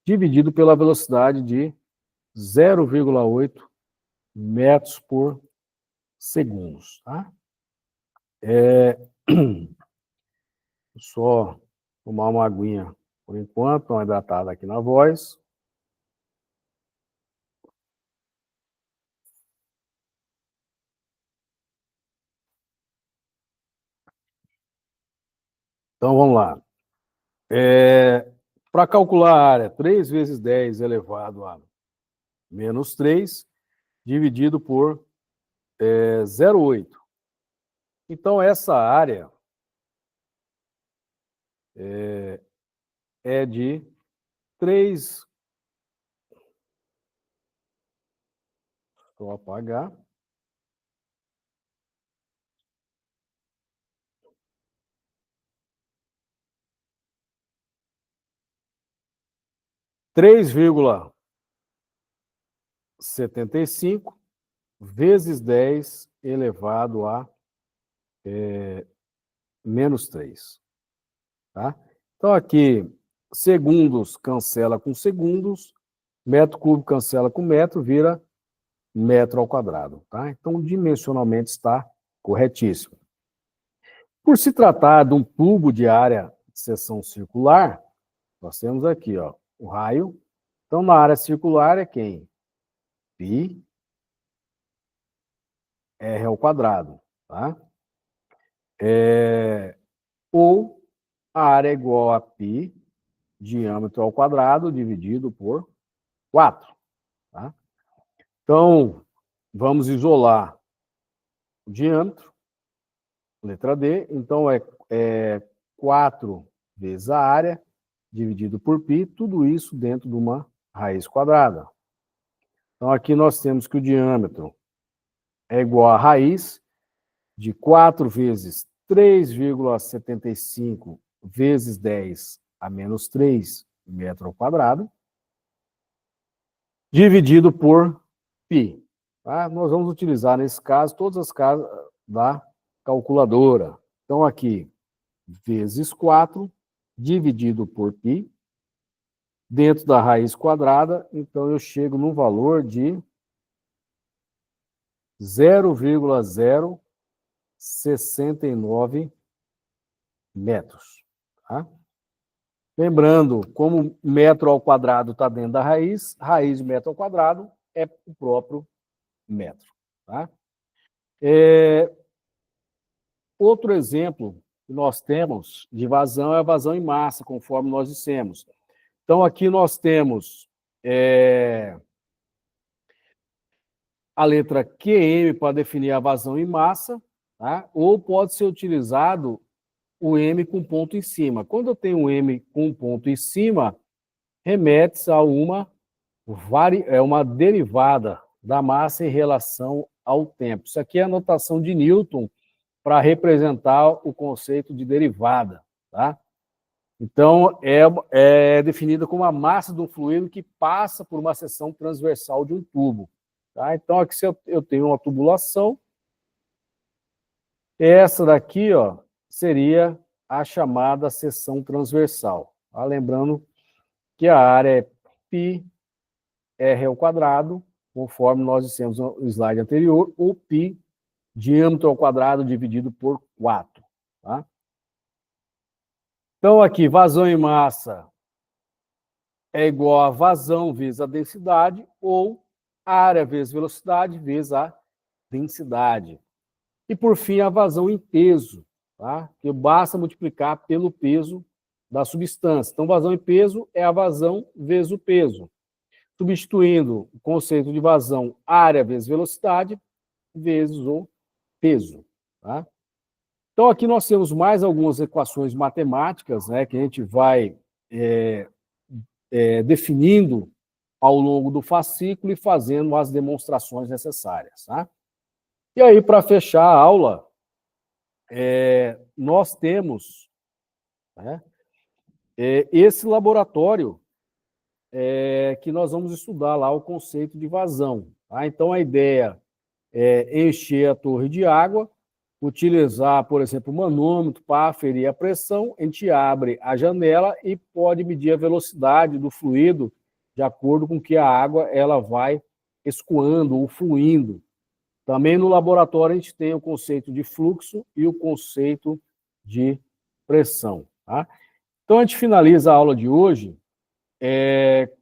dividido pela velocidade de 0,8 metros por segundos. Tá? Só tomar uma aguinha por enquanto, uma hidratada aqui na voz. Então, vamos lá. Para calcular a área, 3 vezes 10 elevado a menos 3, dividido por 0,8. Então, essa área é de 3... Vou apagar. 3,75 vezes 10 elevado a menos 3. Tá? Então, aqui, segundos cancela com segundos, metro cúbico cancela com metro, vira metro ao quadrado. Tá? Então, dimensionalmente está corretíssimo. Por se tratar de um tubo de área de seção circular, nós temos aqui o raio. Então, na área circular é quem? Π R ao quadrado. Tá? Ou a área é igual a π, diâmetro ao quadrado, dividido por 4. Tá? Então, vamos isolar o diâmetro, letra D. Então, é 4 vezes a área, dividido por π, tudo isso dentro de uma raiz quadrada. Então, aqui nós temos que o diâmetro é igual a raiz de 4 vezes 3,75 vezes 10 a menos 3 metro ao quadrado, dividido por π. Tá? Nós vamos utilizar, nesse caso, todas as casas da calculadora. Então, aqui, vezes 4, dividido por π, dentro da raiz quadrada, então eu chego num valor de 0,069 metros. Tá? Lembrando, como metro ao quadrado está dentro da raiz de metro ao quadrado é o próprio metro. Tá? Outro exemplo que nós temos de vazão é a vazão em massa, conforme nós dissemos. Então, aqui nós temos a letra QM para definir a vazão em massa, tá? Ou pode ser utilizado o M com ponto em cima. Quando eu tenho um M com ponto em cima, remete-se a uma derivada da massa em relação ao tempo. Isso aqui é a notação de Newton para representar o conceito de derivada. Tá? Então, é definida como a massa de um fluido que passa por uma seção transversal de um tubo. Tá? Então, aqui eu tenho uma tubulação. Essa daqui seria a chamada seção transversal. Tá? Lembrando que a área é π R ao quadrado, conforme nós dissemos no slide anterior, ou π diâmetro ao quadrado dividido por 4. Tá? Então, aqui, vazão em massa é igual a vazão vezes a densidade, ou área vezes velocidade vezes a densidade. E, por fim, a vazão em peso, tá? Que basta multiplicar pelo peso da substância. Então, vazão em peso é a vazão vezes o peso. Substituindo o conceito de vazão, área vezes velocidade, vezes o peso. Tá? Então, aqui nós temos mais algumas equações matemáticas, né, que a gente vai definindo ao longo do fascículo e fazendo as demonstrações necessárias. Tá? E aí, para fechar a aula, nós temos, né, esse laboratório que nós vamos estudar lá o conceito de vazão. Tá? Então, a ideia é encher a torre de água, utilizar, por exemplo, o manômetro para aferir a pressão, a gente abre a janela e pode medir a velocidade do fluido de acordo com que a água ela vai escoando ou fluindo. Também no laboratório a gente tem o conceito de fluxo e o conceito de pressão. Tá? Então, a gente finaliza a aula de hoje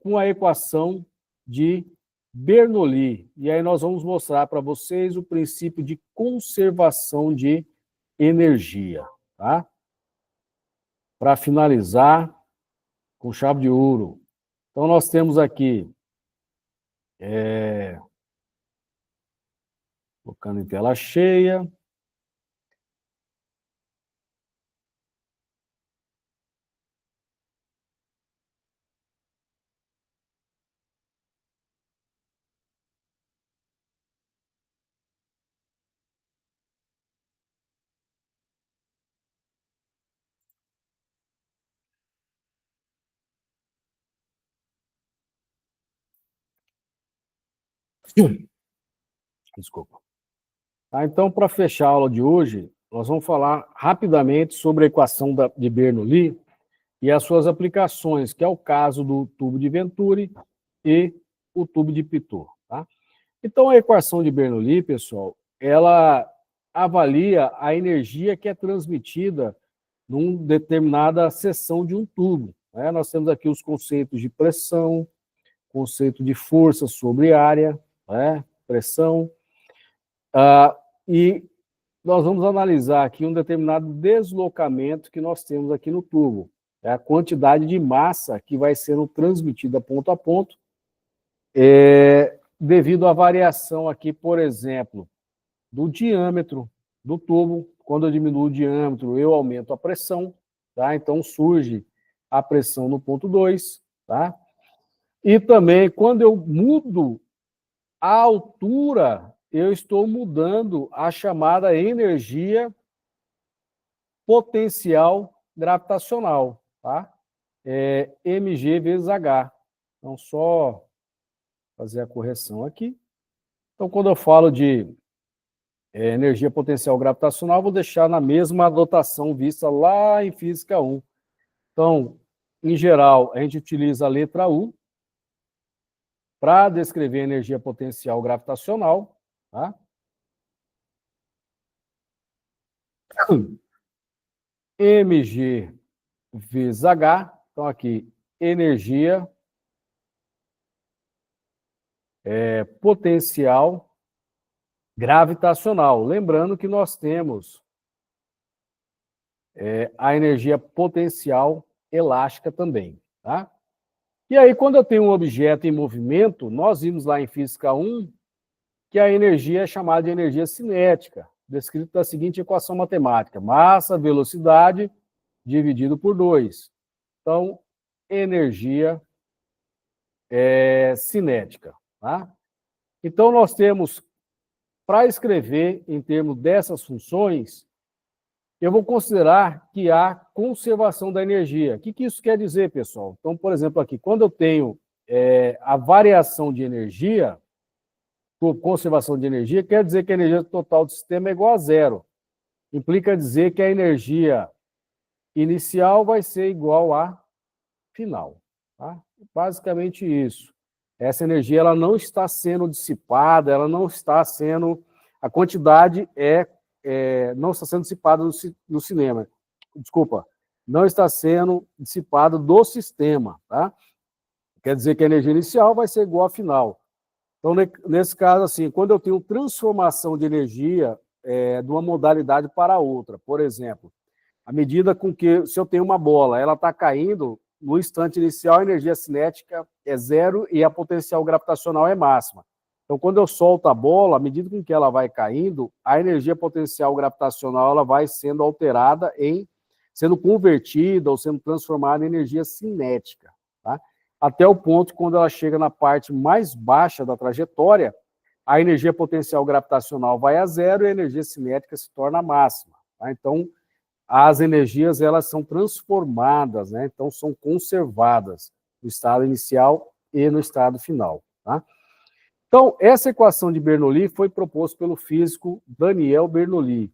com a equação de Bernoulli. E aí nós vamos mostrar para vocês o princípio de conservação de energia. Tá? para finalizar com chave de ouro. Então, nós temos aqui, colocando em tela cheia. Desculpa. Então, para fechar a aula de hoje, nós vamos falar rapidamente sobre a equação de Bernoulli e as suas aplicações, que é o caso do tubo de Venturi e o tubo de Pitot. Tá? Então, a equação de Bernoulli, pessoal, ela avalia a energia que é transmitida numa determinada seção de um tubo. Né? Nós temos aqui os conceitos de pressão, conceito de força sobre área, né? Pressão, e nós vamos analisar aqui um determinado deslocamento que nós temos aqui no tubo. É a quantidade de massa que vai sendo transmitida ponto a ponto, devido à variação aqui, por exemplo, do diâmetro do tubo. Quando eu diminuo o diâmetro, eu aumento a pressão, tá? Então surge a pressão no ponto 2, tá? E também, quando eu mudo a altura, eu estou mudando a chamada energia potencial gravitacional, tá? mg vezes h. Então, só fazer a correção aqui. Então, quando eu falo de energia potencial gravitacional, vou deixar na mesma notação vista lá em Física 1. Então, em geral, a gente utiliza a letra U para descrever a energia potencial gravitacional, tá? mg vezes h, então aqui, energia potencial gravitacional. Lembrando que nós temos a energia potencial elástica também, tá? E aí, quando eu tenho um objeto em movimento, nós vimos lá em Física 1 que a energia é chamada de energia cinética, descrita da seguinte equação matemática: massa, velocidade, dividido por 2. Então, energia cinética. Tá? Então, nós temos, para escrever em termos dessas funções, eu vou considerar que há conservação da energia. O que isso quer dizer, pessoal? Então, por exemplo, aqui, quando eu tenho a variação de energia, por conservação de energia, quer dizer que a energia total do sistema é igual a zero. Implica dizer que a energia inicial vai ser igual à final. Tá? Basicamente isso. Essa energia ela não está sendo dissipada, ela não está sendo... A quantidade não está sendo dissipada no cinema. Desculpa, não está sendo dissipada do sistema. Tá? Quer dizer que a energia inicial vai ser igual à final. Então, nesse caso, assim, quando eu tenho transformação de energia de uma modalidade para outra, por exemplo, à medida com que, se eu tenho uma bola, ela está caindo, no instante inicial a energia cinética é zero e a potencial gravitacional é máxima. Então, quando eu solto a bola, à medida com que ela vai caindo, a energia potencial gravitacional ela vai sendo alterada sendo convertida ou sendo transformada em energia cinética, tá? Até o ponto, quando ela chega na parte mais baixa da trajetória, a energia potencial gravitacional vai a zero e a energia cinética se torna máxima. Tá? Então, as energias elas são transformadas, né? Então, são conservadas no estado inicial e no estado final. Tá? Então, essa equação de Bernoulli foi proposta pelo físico Daniel Bernoulli.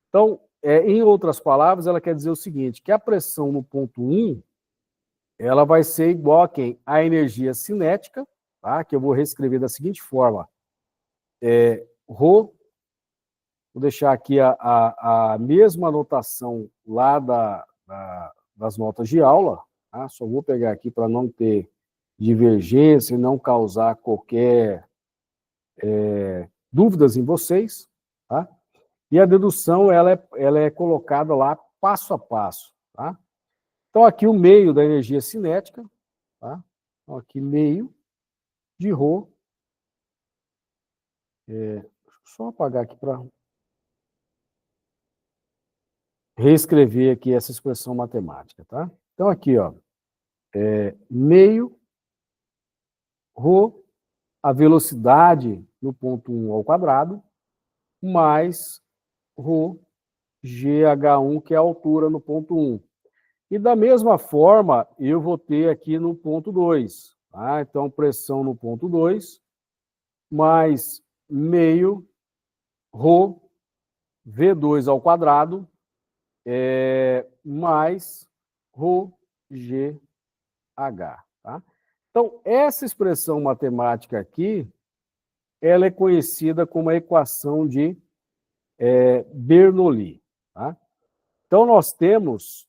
Então, em outras palavras, ela quer dizer o seguinte, que a pressão no ponto 1 ela vai ser igual a quem? A energia cinética, tá? Que eu vou reescrever da seguinte forma. Rho, vou deixar aqui a mesma anotação lá das notas de aula, tá? Só vou pegar aqui para não ter divergência e não causar qualquer dúvidas em vocês, tá? E a dedução ela é colocada lá passo a passo, tá? Então, aqui o meio da energia cinética, tá? Então, aqui meio de Rho. Deixa eu só apagar aqui para reescrever aqui essa expressão matemática, tá? Então, aqui, ó, meio Rho, a velocidade no ponto 1 ao quadrado, mais Rho GH1, que é a altura no ponto 1. E da mesma forma, eu vou ter aqui no ponto 2. Tá? Então, pressão no ponto 2, mais meio Rho V2 ao quadrado, mais Rho GH. Tá? Então, essa expressão matemática aqui, ela é conhecida como a equação de Bernoulli. Tá? Então, nós temos...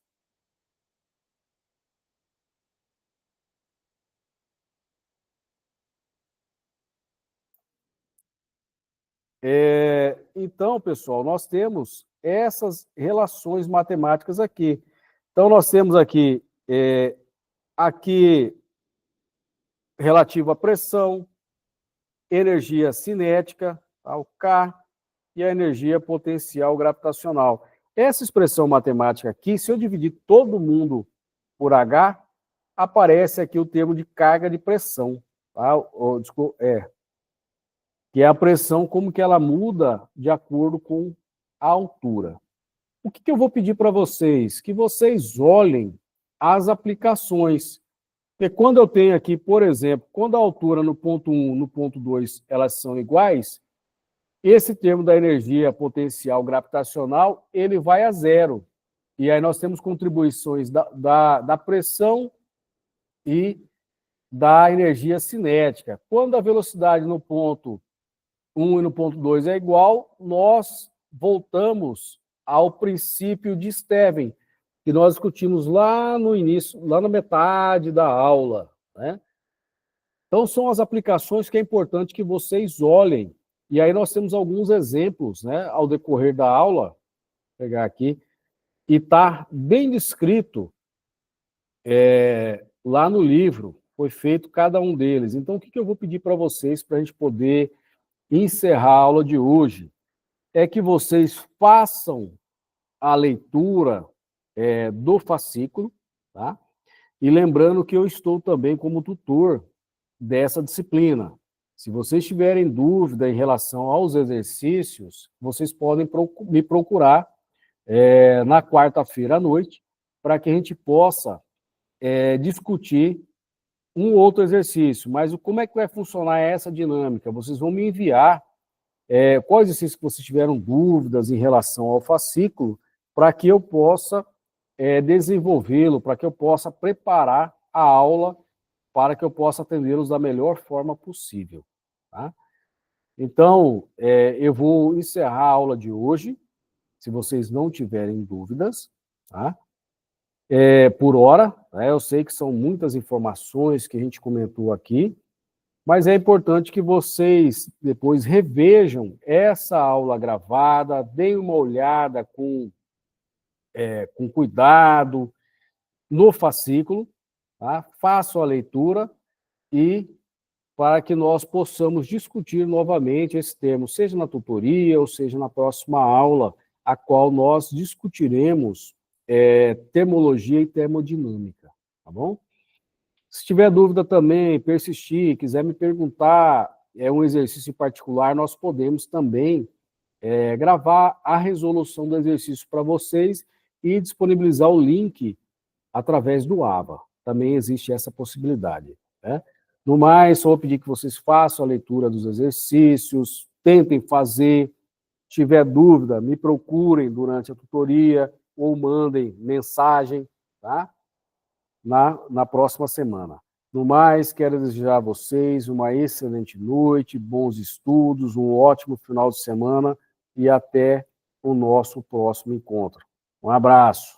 Então, pessoal, nós temos essas relações matemáticas aqui. Então, nós temos aqui, aqui relativo à pressão, energia cinética, tá, o K, e a energia potencial gravitacional. Essa expressão matemática aqui, se eu dividir todo mundo por H, aparece aqui o termo de carga de pressão. Tá? Que é a pressão, como que ela muda de acordo com a altura. O que eu vou pedir para vocês? Que vocês olhem as aplicações. Porque quando eu tenho aqui, por exemplo, quando a altura no ponto 1 no ponto 2 elas são iguais, esse termo da energia potencial gravitacional, ele vai a zero. E aí nós temos contribuições da pressão e da energia cinética. Quando a velocidade no ponto 1 e no ponto 2 é igual, nós voltamos ao princípio de Stevin, que nós discutimos lá no início, lá na metade da aula, né? Então, são as aplicações que é importante que vocês olhem. E aí nós temos alguns exemplos, né, ao decorrer da aula, vou pegar aqui, e está bem descrito lá no livro, foi feito cada um deles. Então, o que eu vou pedir para vocês, para a gente poder encerrar a aula de hoje, é que vocês façam a leitura do fascículo, tá? E lembrando que eu estou também como tutor dessa disciplina. Se vocês tiverem dúvida em relação aos exercícios, vocês podem me procurar na quarta-feira à noite, para que a gente possa discutir um outro exercício. Mas como é que vai funcionar essa dinâmica? Vocês vão me enviar quais exercícios que vocês tiveram dúvidas em relação ao fascículo, para que eu possa desenvolvê-lo, para que eu possa preparar a aula, para que eu possa atendê-los da melhor forma possível. Tá? Então, eu vou encerrar a aula de hoje, se vocês não tiverem dúvidas, tá? Por hora, né? Eu sei que são muitas informações que a gente comentou aqui, mas é importante que vocês depois revejam essa aula gravada, deem uma olhada com cuidado no fascículo, tá? Façam a leitura e para que nós possamos discutir novamente esse termo, seja na tutoria ou seja na próxima aula, a qual nós discutiremos termologia e termodinâmica, tá bom? Se tiver dúvida também, persistir, quiser me perguntar um exercício em particular, nós podemos também gravar a resolução do exercício para vocês e disponibilizar o link através do AVA. Também existe essa possibilidade, né? No mais, só vou pedir que vocês façam a leitura dos exercícios, tentem fazer. Se tiver dúvida, me procurem durante a tutoria ou mandem mensagem, tá? Na próxima semana. No mais, quero desejar a vocês uma excelente noite, bons estudos, um ótimo final de semana e até o nosso próximo encontro. Um abraço.